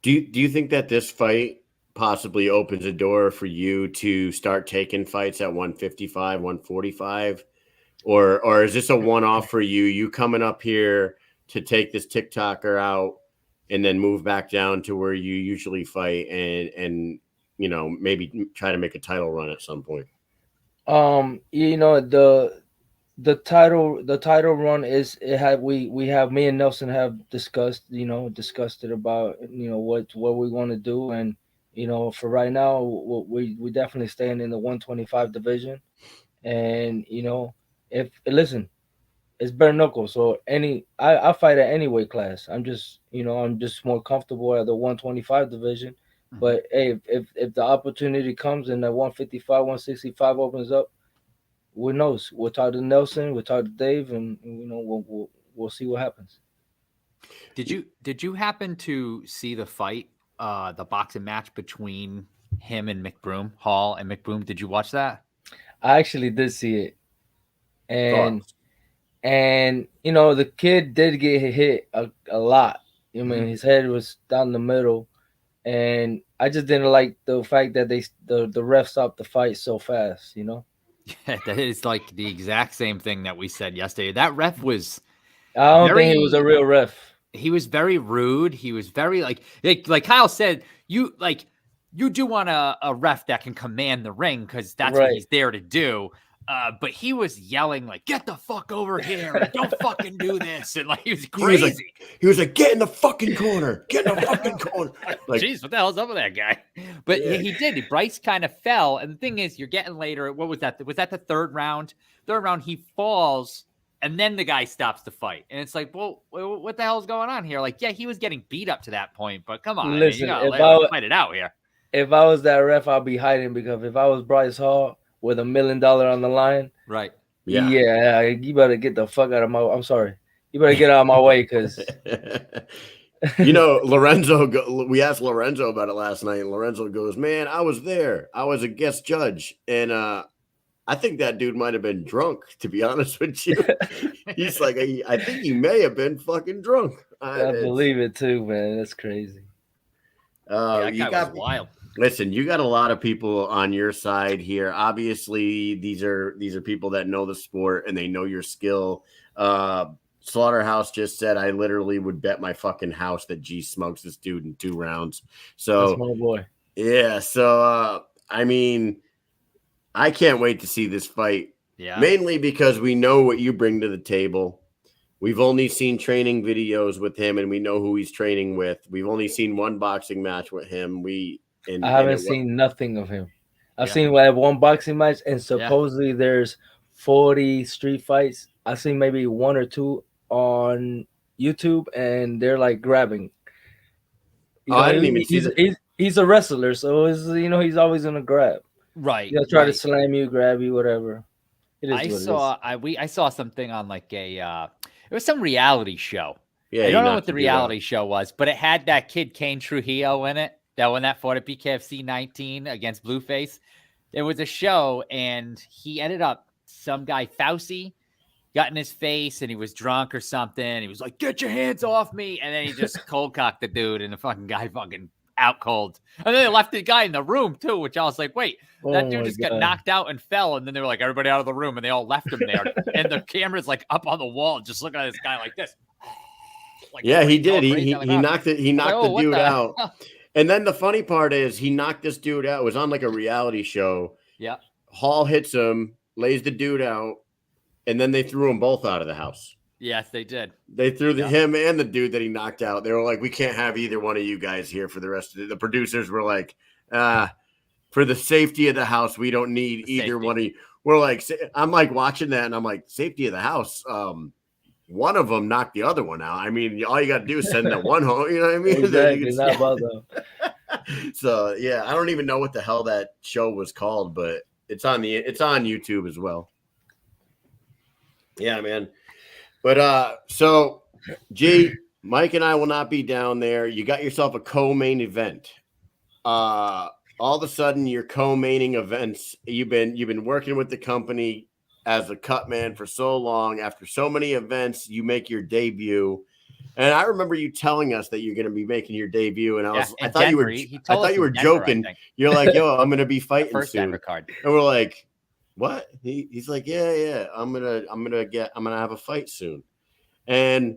Do you think that this fight possibly opens a door for you to start taking fights at 155, 145? Or is this a one-off for you? You coming up here to take this TikToker out and then move back down to where you usually fight and maybe try to make a title run at some point? The title run is we have me and Nelson have discussed it about what we want to do, and for right now we definitely staying in the 125 division, and if listen, it's bare knuckle, so I fight at any weight class. I'm just more comfortable at the 125 division. Mm-hmm. But hey, if the opportunity comes and the 155, 165 opens up, who knows? We'll talk to Nelson, we'll talk to Dave, and we'll see what happens. Did you happen to see the fight, the boxing match between him and McBroom, Hall and McBroom? Did you watch that? I actually did see it, and the kid did get hit a lot. I mean, his head was down the middle, and I just didn't like the fact that the ref stopped the fight so fast. Yeah, that is like the exact same thing that we said yesterday. That ref was. I don't think he was a real ref. He was very rude. He was very like Kyle said. You do want a ref that can command the ring because that's what he's there to do. But he was yelling like, "Get the fuck over here! Don't fucking do this!" And he was crazy. He was like, "Get in the fucking corner! Get in the fucking corner!" Like, jeez, what the hell's up with that guy? But he did. Bryce kind of fell, and the thing is, you're getting later. What was that? Was that the third round? Third round, he falls, and then the guy stops the fight, and it's like, well, what the hell's going on here? Like, yeah, he was getting beat up to that point, but come on, listen, you gotta fight it out here. If I was that ref, I'd be hiding, because if I was Bryce Hall with $1 million on the line, right? Yeah, you better get the fuck out of my. I'm sorry, you better get out of my way, because Lorenzo. We asked Lorenzo about it last night, and Lorenzo goes, "Man, I was there. I was a guest judge, and I think that dude might have been drunk. To be honest with you, he's like, I think he may have been fucking drunk. I believe it too, man. That's crazy. That guy was wild. Listen, you got a lot of people on your side here. Obviously, these are people that know the sport and they know your skill. Slaughterhouse just said, I literally would bet my fucking house that G smokes this dude in 2 rounds. So, that's my boy. Yeah. So, I mean, I can't wait to see this fight. Yeah. Mainly because we know what you bring to the table. We've only seen training videos with him, and we know who he's training with. We've only seen one boxing match with him. I haven't seen nothing of him. I've seen one boxing match, and supposedly there's 40 street fights. I've seen maybe 1 or 2 on YouTube, and they're like grabbing. I didn't even see that. He's a wrestler, so he's always gonna grab. Right. He'll try to slam you, grab you, whatever. I saw something on like it was some reality show. Yeah, I don't know what the reality show was, but it had that kid Kane Trujillo in it. That one that fought at BKFC 19 against Blueface. It was a show, and he ended up, some guy Fauci got in his face, and he was drunk or something. He was like, "Get your hands off me!" And then he just cold cocked the dude, and the fucking guy fucking out cold. And then they left the guy in the room too, which I was like, wait, that dude just got knocked out and fell. And then they were like, everybody out of the room, and they all left him there. And the camera's like up on the wall, just looking at this guy like this. Like, yeah, he did. He knocked it. He knocked the dude out. And then the funny part is he knocked this dude out. It was on like a reality show. Yeah. Hall hits him, lays the dude out, and then they threw them both out of the house. Yes, they did. They threw him and the dude that he knocked out. They were like, we can't have either one of you guys here for the rest of it. The producers were like, for the safety of the house, we don't need either one of you. We're like, I'm like watching that and I'm like, safety of the house. One of them knocked the other one out. I mean, all you got to do is send that one home. You know what I mean? Exactly. Not about them. So yeah, I don't even know what the hell that show was called, but it's on YouTube as well. Yeah, man. But so G, Mike and I will not be down there. You got yourself a co-main event. All of a sudden, your co-maining events. You've been working with the company as a Cutman for so long. After so many events, you make your debut. And I remember you telling us that you're going to be making your debut, and I thought you were joking. You're like, "Yo, I'm going to be fighting first soon," ever card. and we're like, "What?" He's like, "Yeah, I'm gonna have a fight soon," and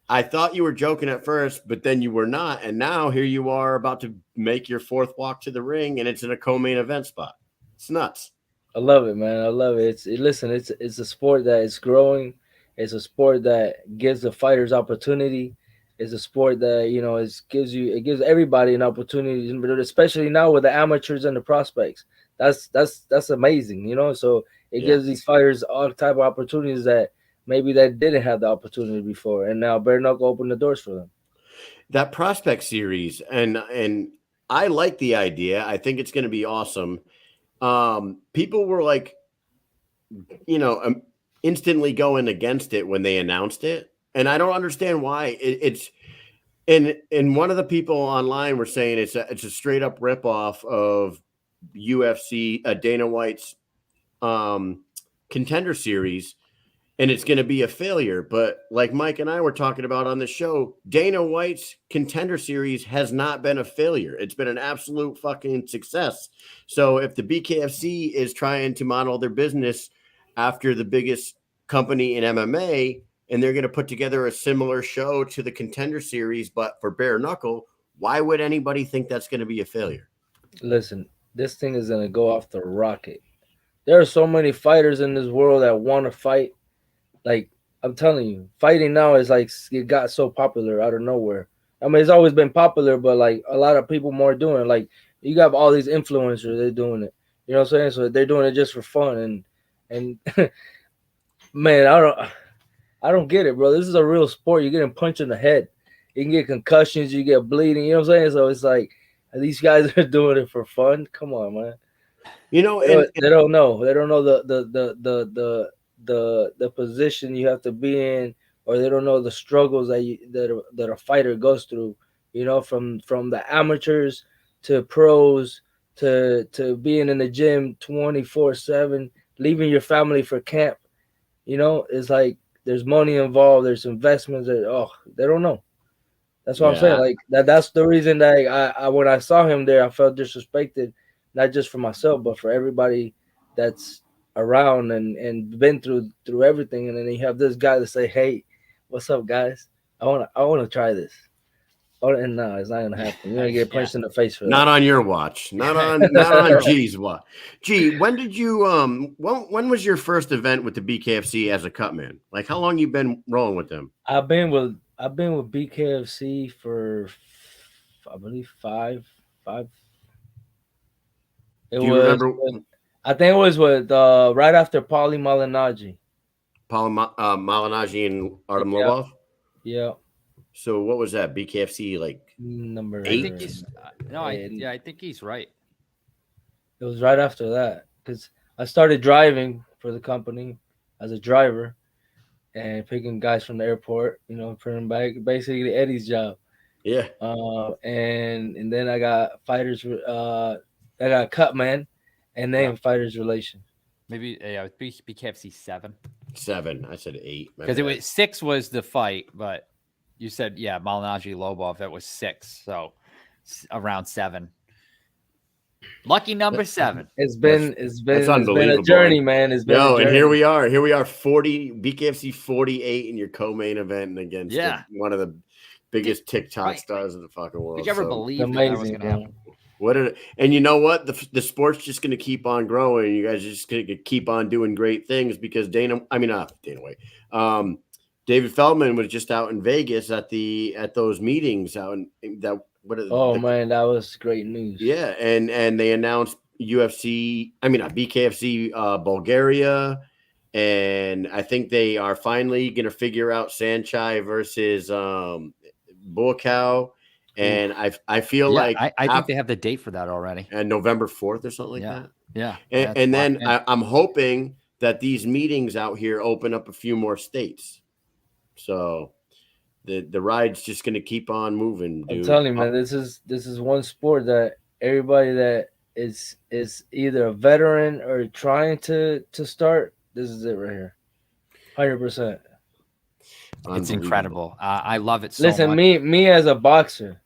I thought you were joking at first, but then you were not, and now here you are about to make your fourth walk to the ring, and it's in a co-main event spot. It's nuts. I love it, man. I love it. It's a sport that is growing. It's a sport that gives the fighters opportunity. It's a sport that, you know, it gives everybody an opportunity, but especially now with the amateurs and the prospects. That's amazing, you know. So it gives these fighters all type of opportunities that maybe they didn't have the opportunity before, and now bare knuckle open the doors for them. That prospect series, and I like the idea. I think it's going to be awesome. People were like, you know, instantly going against it when they announced it, and I don't understand why. It's and one of the people online were saying it's a straight up ripoff of UFC Dana White's Contender Series, and it's going to be a failure. But like Mike and I were talking about on the show, Dana White's Contender Series has not been a failure. It's been an absolute fucking success. So if the BKFC is trying to model their business after the biggest company in MMA, and they're going to put together a similar show to the Contender Series, but for bare knuckle, why would anybody think that's going to be a failure? Listen, this thing is going to go off the rocket. There are so many fighters in this world that want to fight. Like, I'm telling you, fighting now is like, it got so popular out of nowhere. I mean, it's always been popular, but like a lot of people more doing it. Like, you got all these influencers, they're doing it. You know what I'm saying? So they're doing it just for fun. And man, I don't get it, bro. This is a real sport. You're getting punched in the head. You can get concussions, you get bleeding. You know what I'm saying? So it's like, these guys are doing it for fun. Come on, man. You know, they don't know. They don't know the position you have to be in, or they don't know the struggles that a fighter goes through. You know, from the amateurs to pros to being in the gym 24/7, leaving your family for camp. You know, it's like there's money involved. There's investments. They don't know. That's what I'm saying. Like that's the reason that I when I saw him there, I felt disrespected, not just for myself, but for everybody that's around and been through everything. And then you have this guy to say, "Hey, what's up, guys? I wanna try this." Oh, and no, it's not gonna happen. You're gonna get punched in the face for that. Not on your watch. Not on G's watch. G, when did you when was your first event with the BKFC as a Cutman? Like, how long you been rolling with them? I've been with BKFC for I believe five. Do you remember? I think it was with right after Paulie Malignaggi. Malignaggi and Artem Lobov? Yeah. So what was that? BKFC like number 8? I think he's I think he's right. It was right after that because I started driving for the company as a driver and picking guys from the airport, you know, putting back basically Eddie's job. Yeah. And then I got fighters. I got Cutman, and then fighters relation. Maybe BKFC 7. 7. I said 8 because it was 6 was the fight, but you said Malignaggi Lobov. That was 6, so around 7. Lucky number 7. It's been a journey, man. It's been and here we are. Here we are, BKFC 48 in your co-main event against one of the biggest TikTok stars of the fucking world. Did you ever believe that was going to happen? And you know what? The sport's just going to keep on growing. You guys are just going to keep on doing great things because David Feldman was just out in Vegas at those meetings out in that. Man, that was great news. Yeah, and they announced BKFC Bulgaria, and I think they are finally going to figure out Sanchai versus Buakaw, and I feel like I think they have the date for that already, and November 4th or something like that. Yeah, and then I'm hoping that these meetings out here open up a few more states, so. The ride's just going to keep on moving, dude. I'm telling you, man, this is one sport that everybody that is either a veteran or trying to start, this is it right here. 100%. It's incredible. I love it so much. Listen, me as a boxer,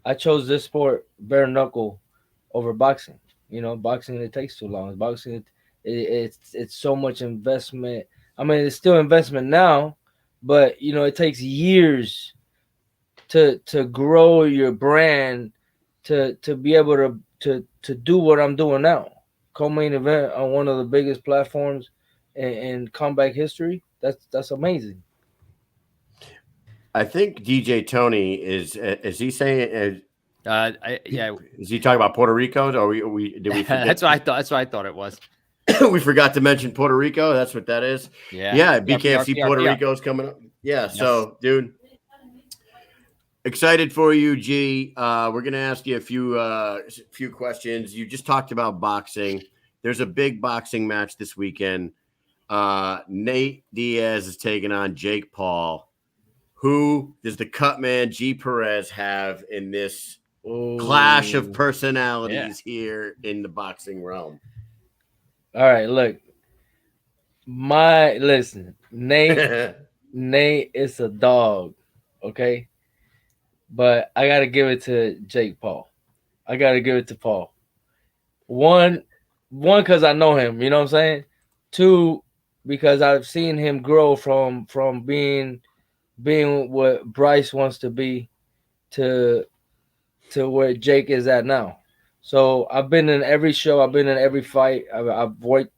I chose this sport bare knuckle over boxing. You know, boxing, it takes too long. Boxing, it's so much investment. I mean, it's still investment now, but you know, it takes years to grow your brand to be able to do what I'm doing now. Co-main event on one of the biggest platforms in combat history. That's amazing. I think DJ Tony is he saying? Is he talking about Puerto Rico? Or did we forget? That's what I thought. That's what I thought it was. We forgot to mention Puerto Rico. That's what that is. Yeah. BKFC Puerto Rico is coming up. Yeah. Yes. So, dude, excited for you, G. We're gonna ask you a few questions. You just talked about boxing. There's a big boxing match this weekend. Nate Diaz is taking on Jake Paul. Who does the Cutman G Perez have in this clash of personalities here in the boxing realm? All right, look. Nate is a dog, okay? But I gotta give it to Jake Paul. I gotta give it to Paul. One, because I know him, you know what I'm saying? Two, because I've seen him grow from being what Bryce wants to be to where Jake is at now. So I've been in every show, I've been in every fight. I've worked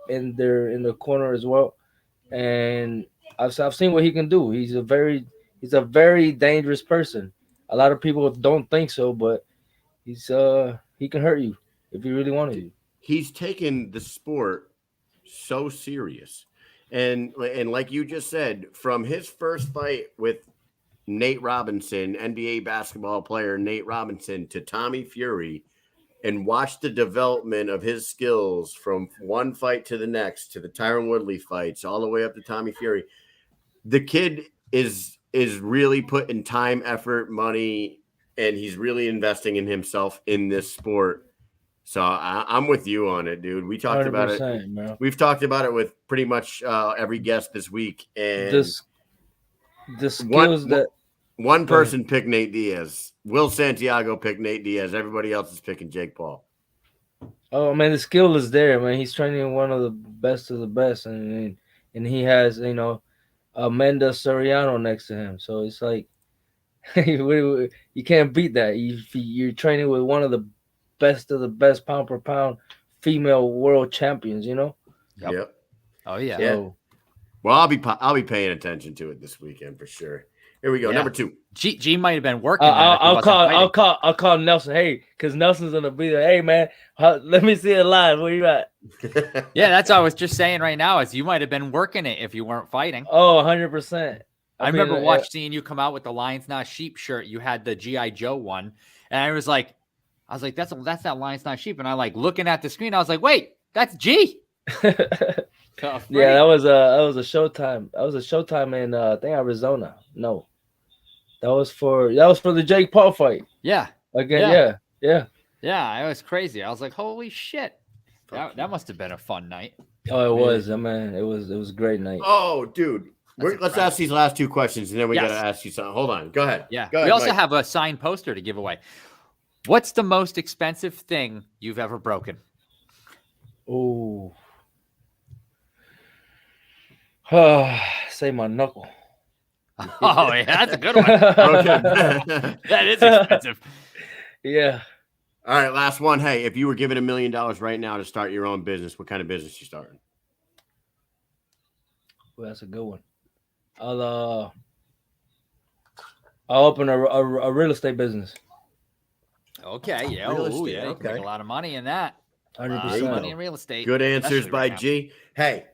in the corner as well, and I've seen what he can do. He's a very dangerous person. A lot of people don't think so, but he can hurt you if he really wanted to. He's taken the sport so serious. And like you just said, from his first fight with Nate Robinson, NBA basketball player Nate Robinson, to Tommy Fury, and watch the development of his skills from one fight to the next, to the Tyron Woodley fights, all the way up to Tommy Fury. The kid is really putting time, effort, money, and he's really investing in himself in this sport. So I'm with you on it, dude. We talked about it. Bro. We've talked about it with pretty much every guest this week. And the skills one person picked Nate Diaz. Will Santiago picked Nate Diaz. Everybody else is picking Jake Paul. Oh man, the skill is there, man. He's training one of the best of the best, and he has, you know, Amanda Soriano next to him. So it's like you can't beat that. You're training with one of the best pound per pound female world champions, you know? Yep. Oh yeah. So, well, I'll be paying attention to it this weekend for sure. Here we go. Number 2. G might have been working. I'll call Nelson. Hey, because Nelson's gonna be there. Hey man, let me see it live. Where you at? Yeah, that's what I was just saying right now. Is you might have been working it if you weren't fighting. Oh, 100%. I remember seeing you come out with the Lions Not Sheep shirt. You had the G.I. Joe one, and I was like, that's not Lions Not Sheep. And I like looking at the screen. I was like, wait, that's G. Yeah, that was a Showtime. That was a Showtime in I think Arizona. No, that was for the Jake Paul fight. Yeah. Again. Yeah. It was crazy. I was like, holy shit, that must have been a fun night. Oh, it was. Man, it was a great night. Oh, dude. Let's ask these last 2 questions, and then we got to ask you something. Hold on. Go ahead. Yeah. Go ahead, we also Mike. have a signed poster to give away. What's the most expensive thing you've ever broken? Oh, say my knuckle. Oh, yeah, that's a good one. Okay. That is expensive. Yeah. All right, last one. Hey, if you were given $1 million right now to start your own business, what kind of business you starting? Well, that's a good one. I'll open a real estate business. Okay, yeah, Real oh estate, yeah, you can make okay. a lot of money in that. 100%. Money in real estate. Good answers especially by right now. G. Hey,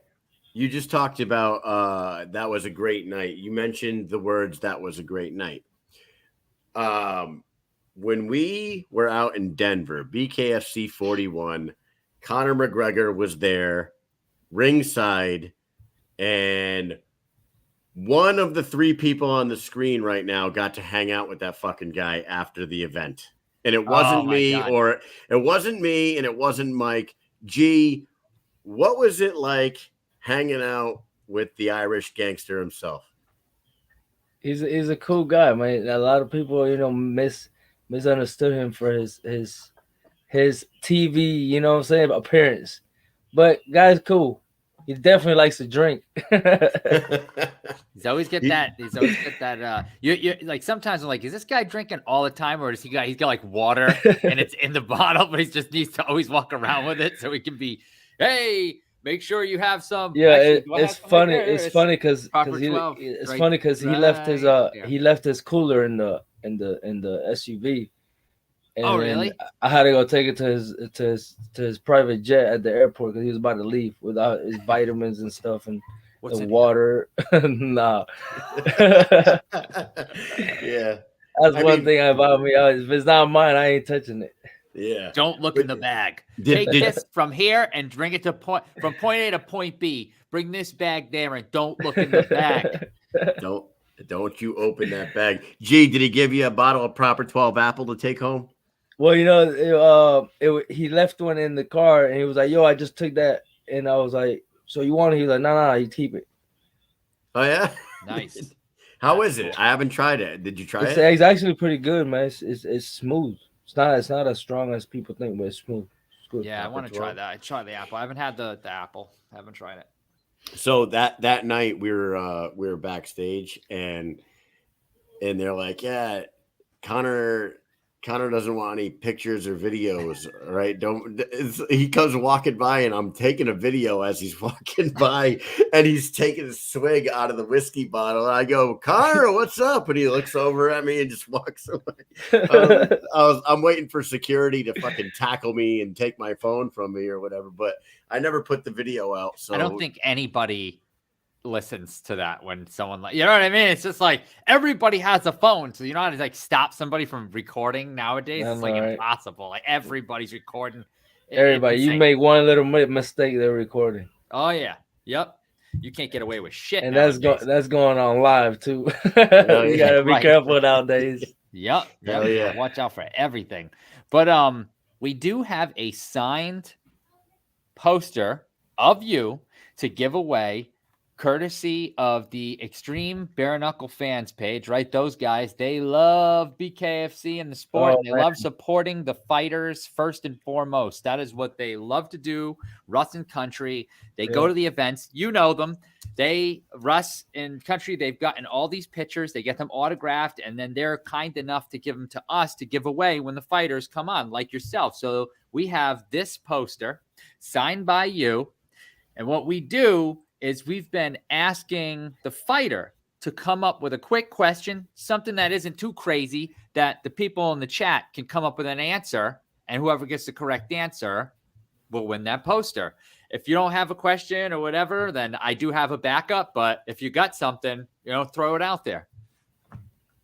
you just talked about that was a great night. You mentioned the words "that was a great night." When we were out in Denver, BKFC 41, Conor McGregor was there, ringside, and one of the three people on the screen right now got to hang out with that fucking guy after the event. And it wasn't my me, God. or it wasn't me, and it wasn't Mike. G, what was it like hanging out with the Irish gangster himself? He's a cool guy, man. A lot of people, misunderstood him for his TV, you know what I'm saying, appearance. But guy's cool. He definitely likes to drink. He's always get that. He's always get that. You like sometimes I'm like, is this guy drinking all the time, or does he's got like water and it's in the bottle, but he just needs to always walk around with it so he can be, hey, make sure you have some. Yeah, Actually, do I have it's some funny. right there? It's funny because proper he 12, it's right- funny because he left his right there. he left his cooler in the SUV. And Oh, really? I had to go take it to his private jet at the airport because he was about to leave without his vitamins and stuff and What's the in water. Nah. Yeah. That's I one mean- thing about me. If it's not mine, I ain't touching it. Yeah. Don't look in the bag. Did- Take this from here and bring it to point A to point B. Bring this bag there and don't look in the bag. Don't you open that bag. G, did he give you a bottle of proper 12 apple to take home? Well, he left one in the car and he was like, "Yo, I just took that," and I was like, "So you want it?" He was like, "No, you keep it." Oh yeah. Nice. How That's is it? cool. I haven't tried it. Did you try it? It's actually pretty good, man. It's smooth. It's not as strong as people think, but it's smooth. It's good. Yeah, I Proper want to 12. try that. I tried the apple. I haven't had the apple. I haven't tried it. So that night we were backstage and they're like, yeah, Connor doesn't want any pictures or videos, right? He comes walking by and I'm taking a video as he's walking by and he's taking a swig out of the whiskey bottle. And I go, Connor, what's up? And he looks over at me and just walks away. I'm waiting for security to fucking tackle me and take my phone from me or whatever, but I never put the video out. So I don't think anybody listens to that when someone you know what I mean? It's just like everybody has a phone, so you know how to like stop somebody from recording nowadays. It's like impossible. Like everybody's recording. Everybody, you make one little mistake, they're recording. Oh yeah, yep. You can't get away with shit. And nowadays. that's going on live too. You gotta be careful nowadays. Yep. Yeah. Watch out for everything. But we do have a signed poster of you to give away, courtesy of the Extreme Bare Knuckle fans page, right? Those guys, they love BKFC and the sport. Oh, they love supporting the fighters first and foremost. That is what they love to do. Russ and Country, they go to the events. You know them. Russ and Country, they've gotten all these pictures. They get them autographed, and then they're kind enough to give them to us to give away when the fighters come on, like yourself. So we have this poster signed by you. And what we do is we've been asking the fighter to come up with a quick question, something that isn't too crazy, that the people in the chat can come up with an answer, and whoever gets the correct answer will win that poster. If you don't have a question or whatever, then I do have a backup, but if you got something, throw it out there.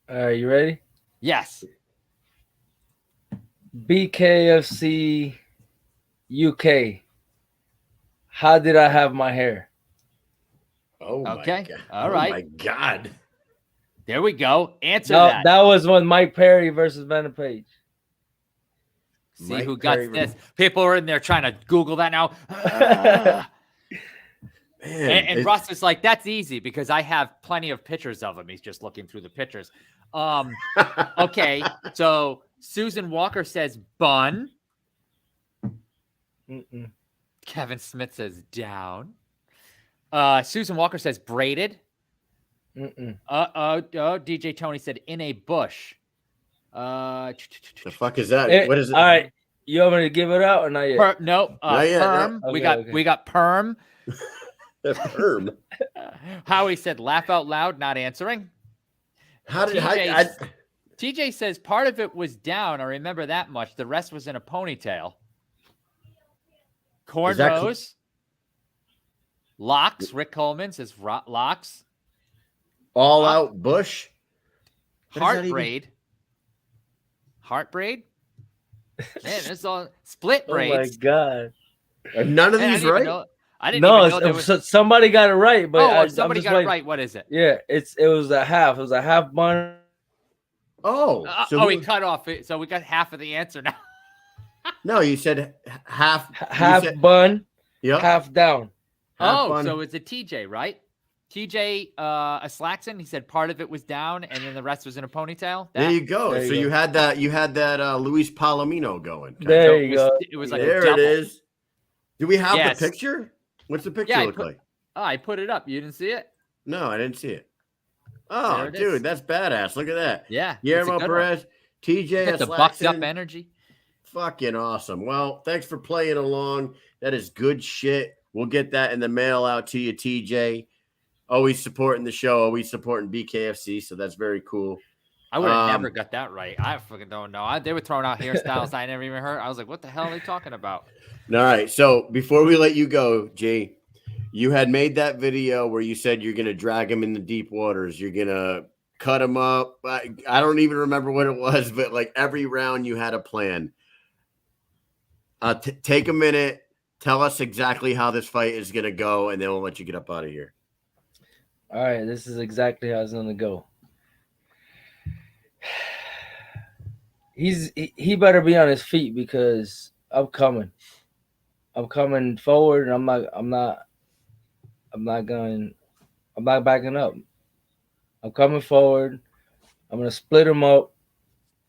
All right, you ready? Yes. BKFC UK. How did I have my hair? Oh my Okay. God. All right. Oh my God. There we go. Answer No, that. that was when Mike Perry versus Venom Page. See Mike who got Perry this. People are in there trying to Google that now. Man, And Russ is like, that's easy because I have plenty of pictures of him. He's just looking through the pictures. Okay. So Susan Walker says bun. Mm-mm. Kevin Smith says down. Susan Walker says braided. Mm-mm. DJ Tony said in a bush. the fuck is that? What is it? All right. You want me to give it out or not yet? No, Not yet, perm. no. We Okay. got perm. Firm. Howie said, "Laugh out loud," not answering. How did TJ says part of it was down. I remember that much. The rest was in a ponytail. Cornrows. Locks. Rick Coleman says locks. All out bush. Heart braid. Heart braid? Man, this all split braids. Oh my God. Are none of these right? I didn't even know there was... somebody got it right, but somebody got it right. What is it? Yeah, it was a half. It was a half bun. Oh, we cut off it, so we got half of the answer now. No, you said half bun, yep. half down. So it's a TJ, right? TJ Slackson, he said part of it was down and then the rest was in a ponytail. There you go. You had that Luis Palomino going. There you go. It was like there a double. It is. Do we have the picture? What's the picture look like? Oh, I put it up. You didn't see it? No, I didn't see it. Oh, dude, that's badass. Look at that. Yeah. Guillermo Perez, TJ. The bucked up energy. Fucking awesome. Well, thanks for playing along. That is good shit. We'll get that in the mail out to you, TJ. Always supporting the show, always supporting BKFC, so that's very cool. I would have never got that right. I fucking don't know. They were throwing out hairstyles I never even heard. I was like, what the hell are they talking about? All right, so before we let you go, Jay, you had made that video where you said you're going to drag him in the deep waters. You're going to cut him up. I don't even remember what it was, but like every round you had a plan. Take a minute. Tell us exactly how this fight is going to go, and then we'll let you get up out of here. All right, this is exactly how it's going to go. He better be on his feet because I'm coming. I'm coming forward, and I'm not backing up. I'm coming forward. I'm gonna split him up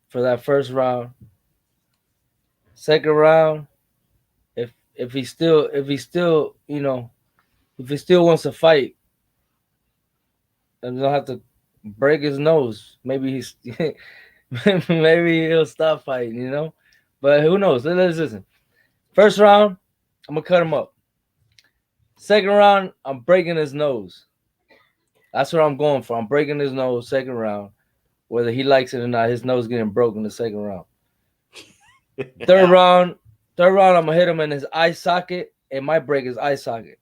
for that first round. Second round, if he still wants to fight, I'm gonna have to break his nose. Maybe maybe he'll stop fighting, But who knows? Let's listen. First round, I'm gonna cut him up. Second round, I'm breaking his nose. That's what I'm going for. I'm breaking his nose second round. Whether he likes it or not, his nose getting broken the second round. Third round, I'm gonna hit him in his eye socket. It might break his eye socket.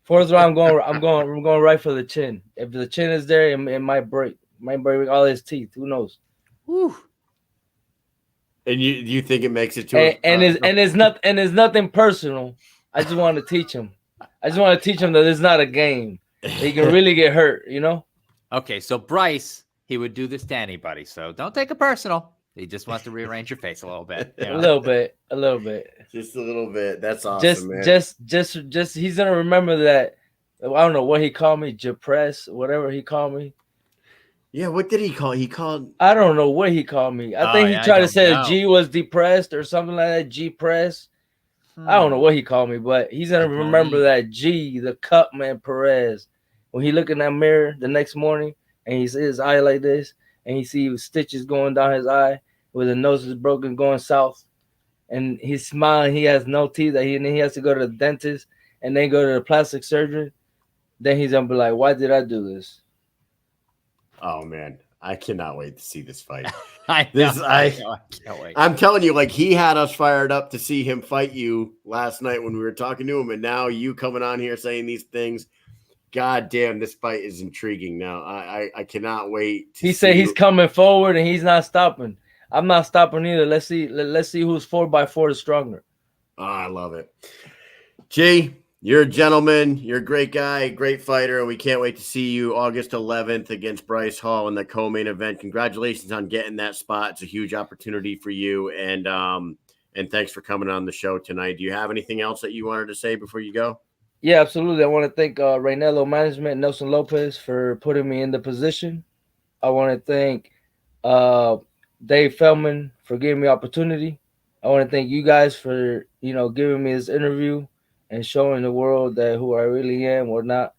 Fourth round, I'm going right for the chin. If the chin is there, it might break. Might break all his teeth. Who knows? Whew. And you think it makes it to it's nothing personal. I just want to teach him. that it's not a game. He can really get hurt, Okay, so Bryce, he would do this to anybody. So don't take it personal. He just wants to rearrange your face a little bit. A little bit. Just a little bit. That's awesome, man. Just he's gonna remember that. I don't know what he called me, depressed, whatever he called me. Yeah, what did he call? He called. I don't know what he called me. I think he tried to say G was depressed or something like that. G press. I don't know what he called me, but he's gonna remember that G, the Cutman Perez. When he look in that mirror the next morning and he sees his eye like this, and he sees stitches going down his eye, where the nose is broken going south, and he's smiling. He has no teeth. And he has to go to the dentist and then go to the plastic surgeon. Then he's gonna be like, "Why did I do this?" Oh man, I cannot wait to see this fight. I can't wait. I'm telling you, like he had us fired up to see him fight you last night when we were talking to him, and now you coming on here saying these things. God damn, this fight is intriguing. Now I cannot wait. He said he's coming forward and he's not stopping. I'm not stopping either. Let's see who's 4x4 is stronger. Oh, I love it. G, you're a gentleman. You're a great guy, great fighter, and we can't wait to see you August 11th against Bryce Hall in the co-main event. Congratulations on getting that spot. It's a huge opportunity for you, and thanks for coming on the show tonight. Do you have anything else that you wanted to say before you go? Yeah, absolutely. I want to thank Reynello Management, Nelson Lopez, for putting me in the position. I want to thank Dave Feldman for giving me opportunity. I want to thank you guys for, giving me this interview and showing the world that who I really am or not.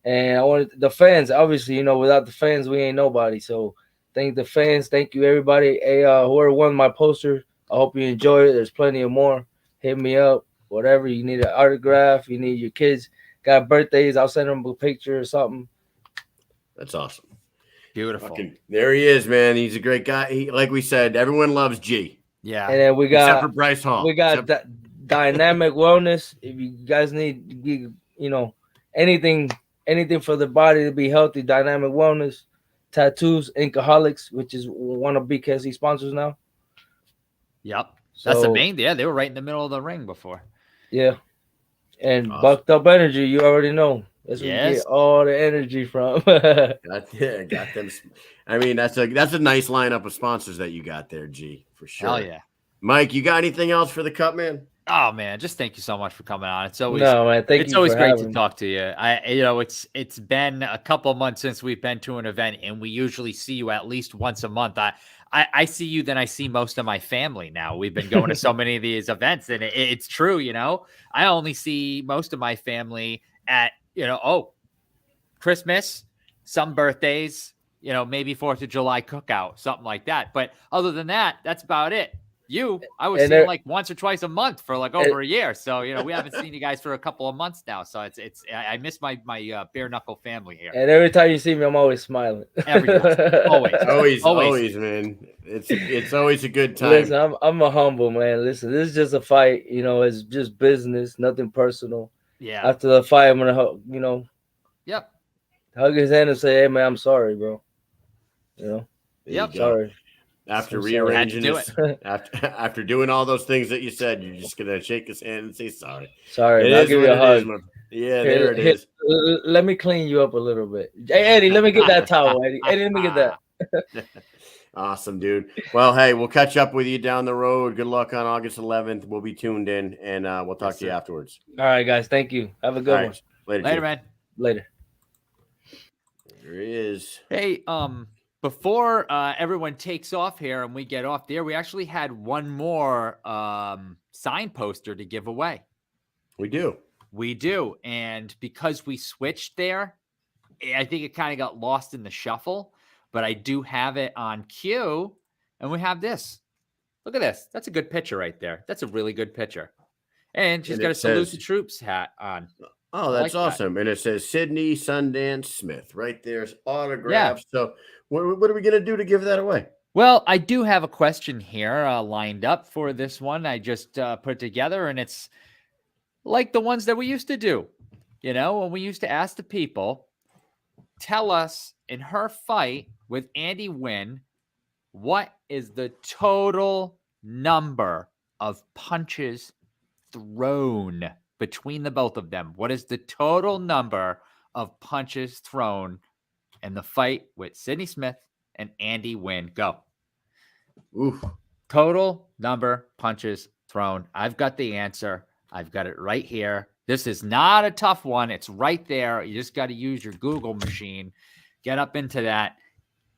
And I want the fans, obviously, without the fans, we ain't nobody. So thank the fans. Thank you, everybody. Hey, whoever won my poster, I hope you enjoy it. There's plenty of more. Hit me up. whatever. You need an autograph. You need your kids got birthdays. I'll send them a picture or something. That's awesome. Beautiful. There he is, man. He's a great guy. Like we said, everyone loves G. Yeah. And then we Except for got Bryce Hall. we got dynamic wellness. If you guys need, you know, anything for the body to be healthy, dynamic wellness, tattoos, Inkaholics, which is one of BKFC sponsors now. Yep. That's the main. Yeah, they were right in the middle of the ring before. Yeah. And Awesome. Bucked Up Energy, you already know. That's where you Yes. get all the energy from. got them. I mean, that's a nice lineup of sponsors that you got there, G, for sure. Hell yeah. Mike, you got anything else for the Cutman? Oh man, just thank you so much for coming on. It's always it's always great to talk to you. It's been a couple of months since we've been to an event, and we usually see you at least once a month. I see you, then I see most of my family now. We've been going to so many of these events, and it's true. I only see most of my family at Christmas, some birthdays, maybe 4th of July cookout, something like that. But other than that, that's about it. I was seeing like once or twice a month for like over a year. So, we haven't seen you guys for a couple of months now. So I miss my bare knuckle family here. And every time you see me, I'm always smiling. Always, man. It's always a good time. Listen, I'm a humble man. Listen, this is just a fight. It's just business, nothing personal. Yeah. After the fight, I'm gonna, Yep. hug his hand and say, "Hey, man, I'm sorry, bro." Yep. Sorry. After rearranging this, after doing all those things that you said, you're just gonna shake his hand and say sorry. Sorry, I'll give you a hug. There it is. Let me clean you up a little bit. Hey, Eddie, let me get that towel, Eddie. Eddie, let me get that. Awesome, dude. Well, hey, we'll catch up with you down the road. Good luck on August 11th. We'll be tuned in, and we'll talk to you afterwards. All right, guys. Thank you. Have a good one. Later, man. Later. There he is. Hey, before everyone takes off here and we get off there, we actually had one more sign poster to give away. We do. And because we switched there, I think it kind of got lost in the shuffle, but I do have it on cue. And we have this. Look at this. That's a good picture right there. That's a really good picture. And she's got a Salute the Troops hat on. Oh, that's awesome. That. And it says Sydney Sundance Smith right there's autographs. Yeah. So what are we going to do to give that away? Well, I do have a question here lined up for this one. I just put together, and it's like the ones that we used to do. When we used to ask the people, tell us in her fight with Andy Nguyen, what is the total number of punches thrown between the both of them? What is the total number of punches thrown in the fight with Sydney Smith and Andy Nguyen? Go. Oof. Total number punches thrown. I've got the answer. I've got it right here. This is not a tough one. It's right there. You just got to use your Google machine. Get up into that.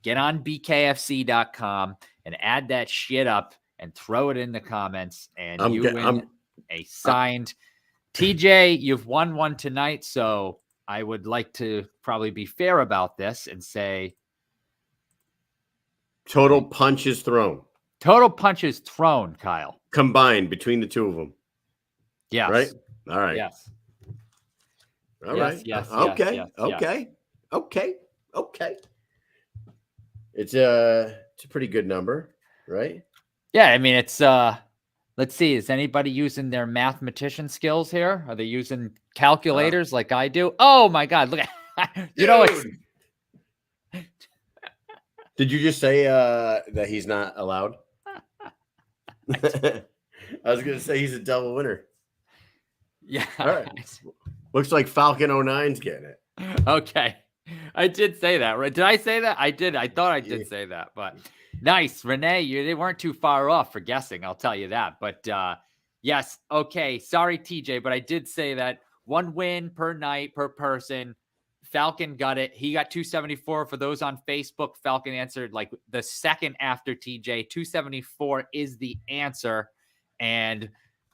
Get on BKFC.com and add that shit up and throw it in the comments. And you win a signed TJ. You've won one tonight, so I would like to probably be fair about this and say total punches thrown. Total punches thrown, Kyle. Combined between the two of them. Yes. Right? All right. Yes. All right. Yes. Okay. Yes, okay. Okay. Okay. It's a pretty good number, right? Yeah, I mean it's let's see, is anybody using their mathematician skills here? Are they using calculators like I do? Oh my god, look at it's Did you just say that he's not allowed? I was going to say he's a double winner. Yeah. All right. Looks like Falcon 09's getting it. Okay. I did say that, right? Did I say that? I did. I thought I did say that, but nice. Renee, they weren't too far off for guessing. I'll tell you that. But yes. Okay. Sorry, TJ, but I did say that 1 win per night per person. Falcon got it. He got 274. For those on Facebook, Falcon answered like the second after TJ. 274 is the answer. And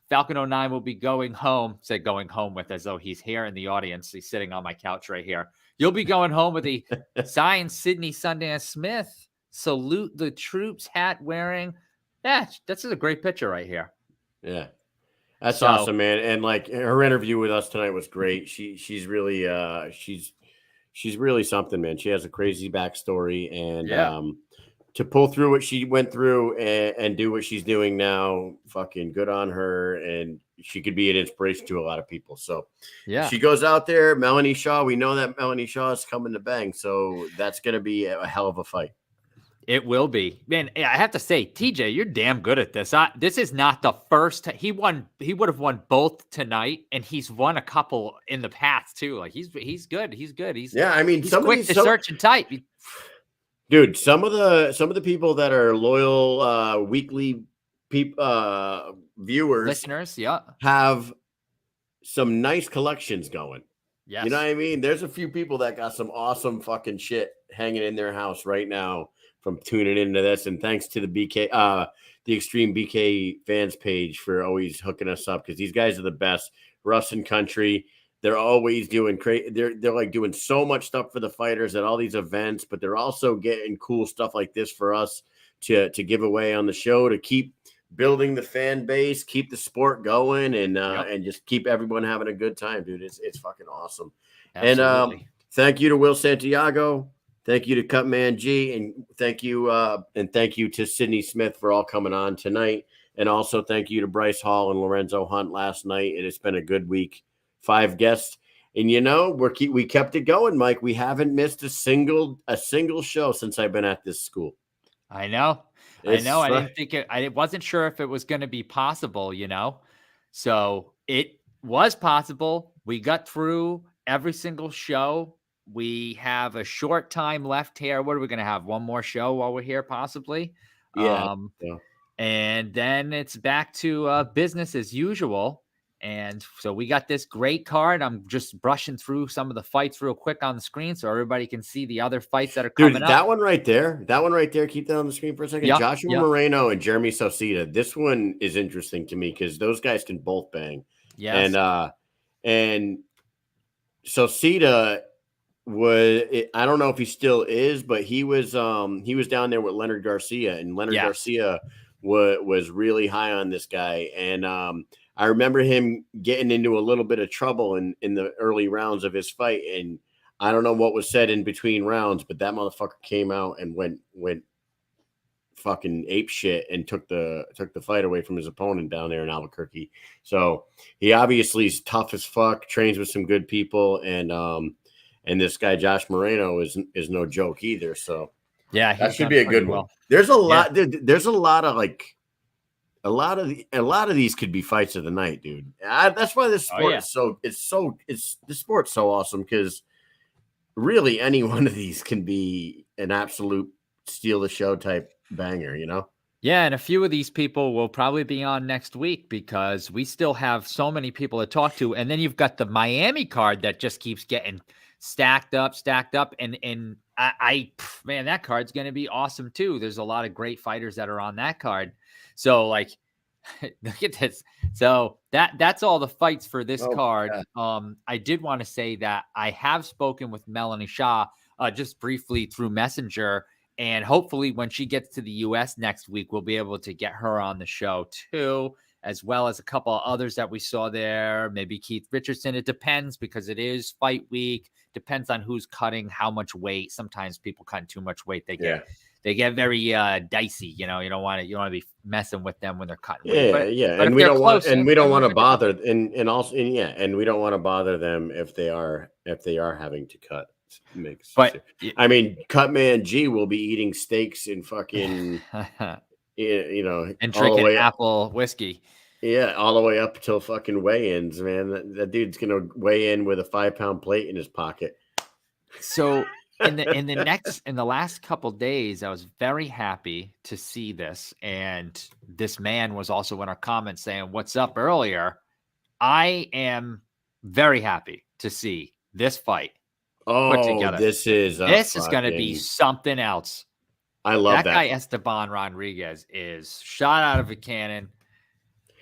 Falcon 09 will be going home. Said going home with as though he's here in the audience. He's sitting on my couch right here. You'll be going home with a signed Sydney Sundance Smith Salute the Troops hat wearing. Yeah, that's a great picture right here. Yeah. That's So- awesome, man. And like her interview with us tonight was great. She's really she's really something, man. She has a crazy backstory, and to pull through what she went through and do what she's doing now, fucking good on her. And she could be an inspiration to a lot of people. So yeah, she goes out there. Melanie Shah, we know that Melanie Shah is coming to bang. So that's going to be a hell of a fight. it will be. Man, I have to say, TJ, you're damn good at this. This is not the first. He would have won both tonight, and he's won a couple in the past too. Like he's good. He's good. He's I mean, he's quick to search and type. Dude, some of the people that are loyal weekly viewers, Listeners, have some nice collections going. Yes. You know what I mean? There's a few people that got some awesome fucking shit hanging in their house right now from tuning into this. And thanks to the Extreme BK fans page for always hooking us up, because these guys are the best. Russ and Country. They're always doing they're like doing so much stuff for the fighters at all these events, but they're also getting cool stuff like this for us to give away on the show, to keep building the fan base, keep the sport going, and just keep everyone having a good time, dude. It's fucking awesome. Absolutely. And thank you to Will Santiago, thank you to Cutman G, and thank you to Sydney Smith for all coming on tonight, and also thank you to Bryce Hall and Lorenzo Hunt last night. It's been a good week. 5 guests, and we kept it going, Mike. We haven't missed a single show since I've been at this school. I know. I didn't think I wasn't sure if it was going to be possible, so it was possible. We got through every single show. We have a short time left here. What are we going to have? One more show while we're here, possibly. Yeah. And then it's back to business as usual. And so we got this great card. I'm just brushing through some of the fights real quick on the screen so everybody can see the other fights that are coming up. That one right there. Keep that on the screen for a second. Joshua Moreno and Jeremy Sosita. This one is interesting to me because those guys can both bang. Yes. And Sosita I don't know if he still is, but he was down there with Leonard Garcia, and Leonard Garcia was really high on this guy. And I remember him getting into a little bit of trouble in the early rounds of his fight. And I don't know what was said in between rounds, but that motherfucker came out and went fucking ape shit and took the fight away from his opponent down there in Albuquerque. So he obviously is tough as fuck, trains with some good people. And this guy, Josh Moreno, is no joke either. So yeah, that should be a good one. There's a lot. There's a lot of a lot of these could be fights of the night, dude. That's why this sport is this sport's so awesome, because really any one of these can be an absolute steal the show type banger, Yeah, and a few of these people will probably be on next week because we still have so many people to talk to. And then you've got the Miami card that just keeps getting stacked up. And man, that card's going to be awesome too. There's a lot of great fighters that are on that card. So look at this. So that's all the fights for this card. Yeah. I did want to say that I have spoken with Melanie Shah just briefly through Messenger, and hopefully when she gets to the US next week, we'll be able to get her on the show too, as well as a couple of others that we saw there. Maybe Keith Richardson. It depends, because it is fight week. Depends on who's cutting how much weight. Sometimes people cutting too much weight, they get very dicey. You don't want to be messing with them when they're cutting weight. But and we don't want to bother, and we don't want to bother them if they are having to cut. I mean, Cutman G will be eating steaks and fucking and drinking apple whiskey. Yeah, all the way up till fucking weigh-ins, man. That dude's gonna weigh in with a 5-pound plate in his pocket. So in the last couple days, I was very happy to see this, and this man was also in our comments saying, "What's up?" earlier. I am very happy to see this fight put together. This is going to be something else. I love that guy. Esteban Rodriguez is shot out of a cannon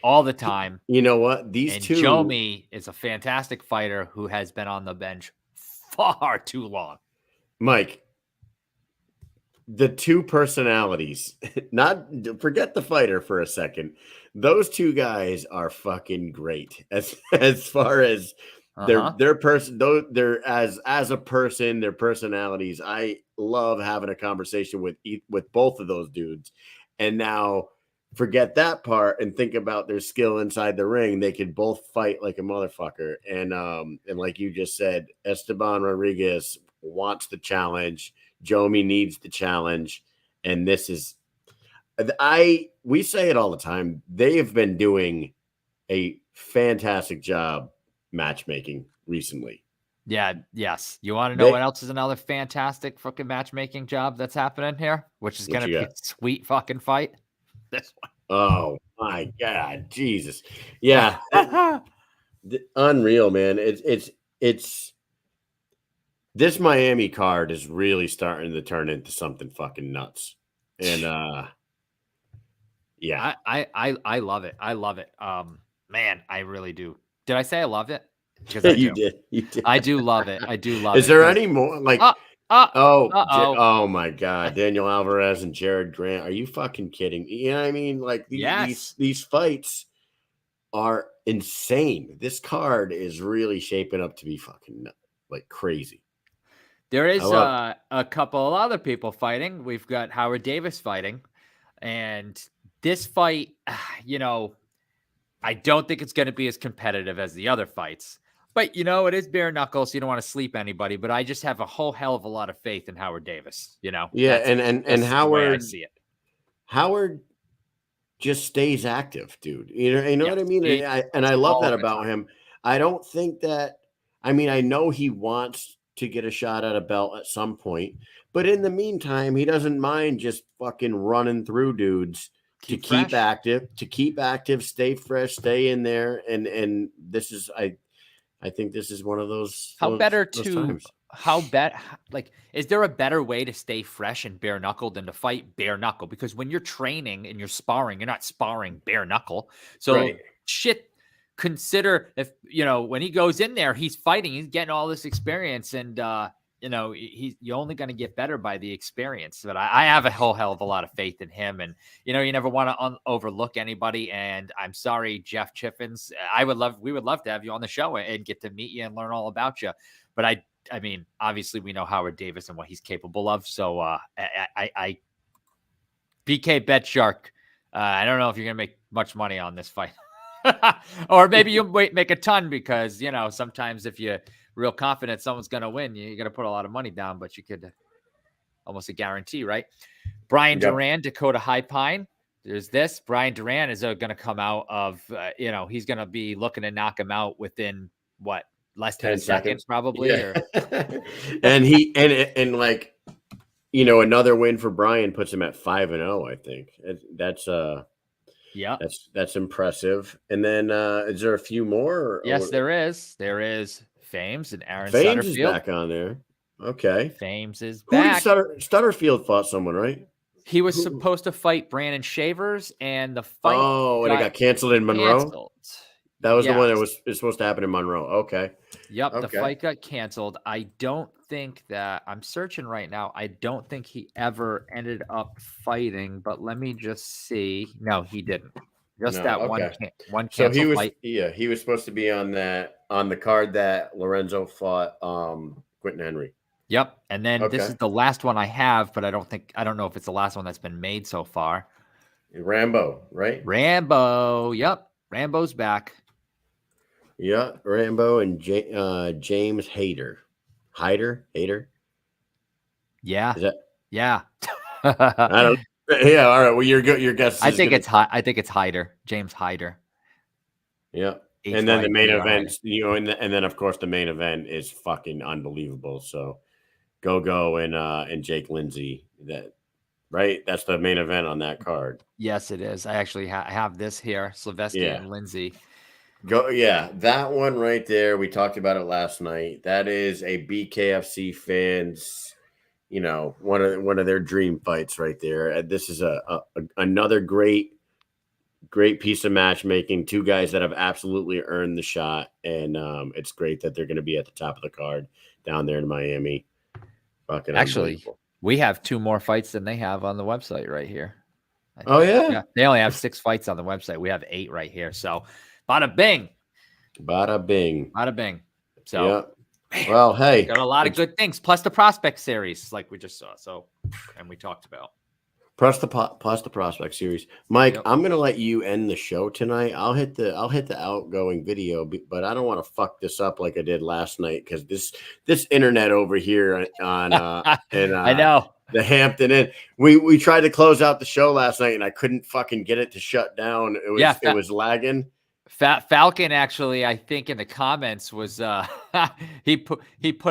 all the time. You know what? Jeremie is a fantastic fighter who has been on the bench far too long. Mike, the two personalities, not forget the fighter for a second. Those two guys are fucking great as far as their person, though they're as a person, their personalities. I love having a conversation with both of those dudes. And now forget that part and think about their skill inside the ring. They could both fight like a motherfucker. And like you just said, Esteban Rodriguez wants the challenge. Jomi needs the challenge. And this is, we say it all the time. They have been doing a fantastic job matchmaking recently. Yeah. Yes. You want to know what else is another fantastic fucking matchmaking job that's happening here, which is going to be a sweet fucking fight. This one. Oh my God, Jesus. Yeah. Unreal, man. It's this Miami card is really starting to turn into something fucking nuts. And yeah. I love it. I love it. Man, I really do. Did I say I loved it? Because I you did. I do love it. I do love it. Is there any more like oh my God, Daniel Alvarez and Jared Grant? Are you fucking kidding? You know what I mean? Like these fights are insane. This card is really shaping up to be fucking like crazy. There is a couple of other people fighting. We've got Howard Davis fighting, and this fight, you know, I don't think it's going to be as competitive as the other fights. But, you know, it is bare knuckles. So you don't want to sleep anybody. But I just have a whole hell of a lot of faith in Howard Davis, you know? Yeah, and Howard, I see it. Howard just stays active, dude. You know what I mean? And I love that about him. I don't think that, I mean, I know he wants to get a shot at a belt at some point. But in the meantime, he doesn't mind just fucking running through dudes to keep active, stay fresh, stay in there. And this is, I think this is one of those. Is there a better way to stay fresh and bare knuckle than to fight bare knuckle? Because when you're training and you're sparring, you're not sparring bare knuckle. So consider if, you know, when he goes in there, he's fighting, he's getting all this experience, and, you know, you're only going to get better by the experience. But I have a whole hell of a lot of faith in him. And, you know, you never want to overlook anybody. And I'm sorry, Jeff Chiffins, we would love to have you on the show and get to meet you and learn all about you. But I mean, obviously we know Howard Davis and what he's capable of. So I BK Bet Shark. I don't know if you're going to make much money on this fight. Or maybe you make a ton, because, you know, sometimes if you real confident someone's going to win, you're going to put a lot of money down, but you could almost a guarantee, right? Brian Duran, Dakota High Pine. There's this. Brian Duran is going to come out of, you know, he's going to be looking to knock him out within what? Less than 10 seconds probably. Yeah. and like, you know, another win for Brian puts him at 5-0, I think. That's that's impressive. And then is there a few more? Yes, there is. There is Fames and Aaron Fames Sutterfield. Is back on there. Okay. Fames is back. Stutterfield fought someone, right? He was supposed to fight Brandon Shavers, and the fight and it got canceled in Monroe. That was the one that was supposed to happen in Monroe. Okay. Yep. The fight got canceled. I don't think that, I'm searching right now, I don't think he ever ended up fighting, but let me just see. No, he didn't. Just one canceled fight. Yeah, he was supposed to be on the card that Lorenzo fought Quentin Henry. Yep. And then this is the last one I have, but I don't know if it's the last one that's been made so far. Rambo, right? Rambo. Yep. Rambo's back. Yeah, Rambo and James Hayter. Hayter? Yeah. Is that? Yeah. I don't. Yeah. All right. Well, your guess. I think it's Hayter. James Hayter. Yeah. And then the main event, you know, and then of course the main event is fucking unbelievable. So, Go and Jake Lindsay. Right? That's the main event on that card. Yes, it is. I actually have this here. Sylvester and Lindsay. That one right there. We talked about it last night. That is a BKFC fans, you know, one of their dream fights right there. This is another great piece of matchmaking. Two guys that have absolutely earned the shot, and it's great that they're going to be at the top of the card down there in Miami. Fucking actually, We have 2 more fights than they have on the website right here. Oh, yeah? They only have 6 fights on the website. We have 8 right here. So, bada bing. Bada bing. Bada bing. So, yeah. Well, hey. Got a lot of good things. Plus the prospect series, like we just saw. So, and we talked about. Plus the prospect series. Mike, Yep. I'm going to let you end the show tonight. I'll hit the outgoing video, but I don't want to fuck this up like I did last night because this internet over here on I know. the Hampton Inn. We tried to close out the show last night and I couldn't fucking get it to shut down. It was lagging. Falcon actually, I think in the comments was he put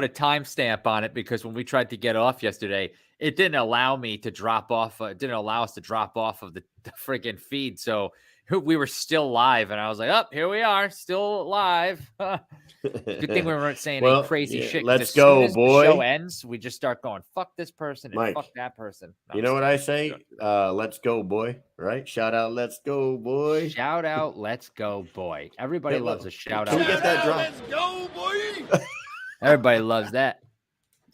a timestamp on it because when we tried to get off yesterday, it didn't allow me to drop off. It didn't allow us to drop off of the friggin' feed. So we were still live, and I was like, "Oh, here we are, still live." Good thing we weren't saying any crazy shit. Let's go, boy. The show ends, we just start going, "Fuck this person," and Mike, "Fuck that person." No, you know what I say? Let's go, boy. Right? Shout out, let's go, boy. Shout out, let's go, boy. Everybody loves a shout out. Can we get that drop? Let's go, boy. Everybody loves that.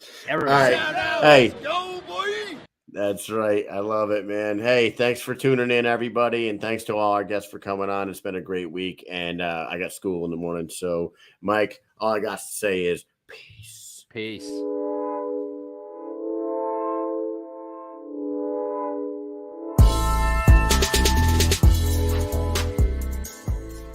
All Everybody. right. Hey. Let's go, boy. That's right. I love it, man. Hey, thanks for tuning in, everybody. And thanks to all our guests for coming on. It's been a great week. And I got school in the morning. So, Mike, all I got to say is peace. Peace.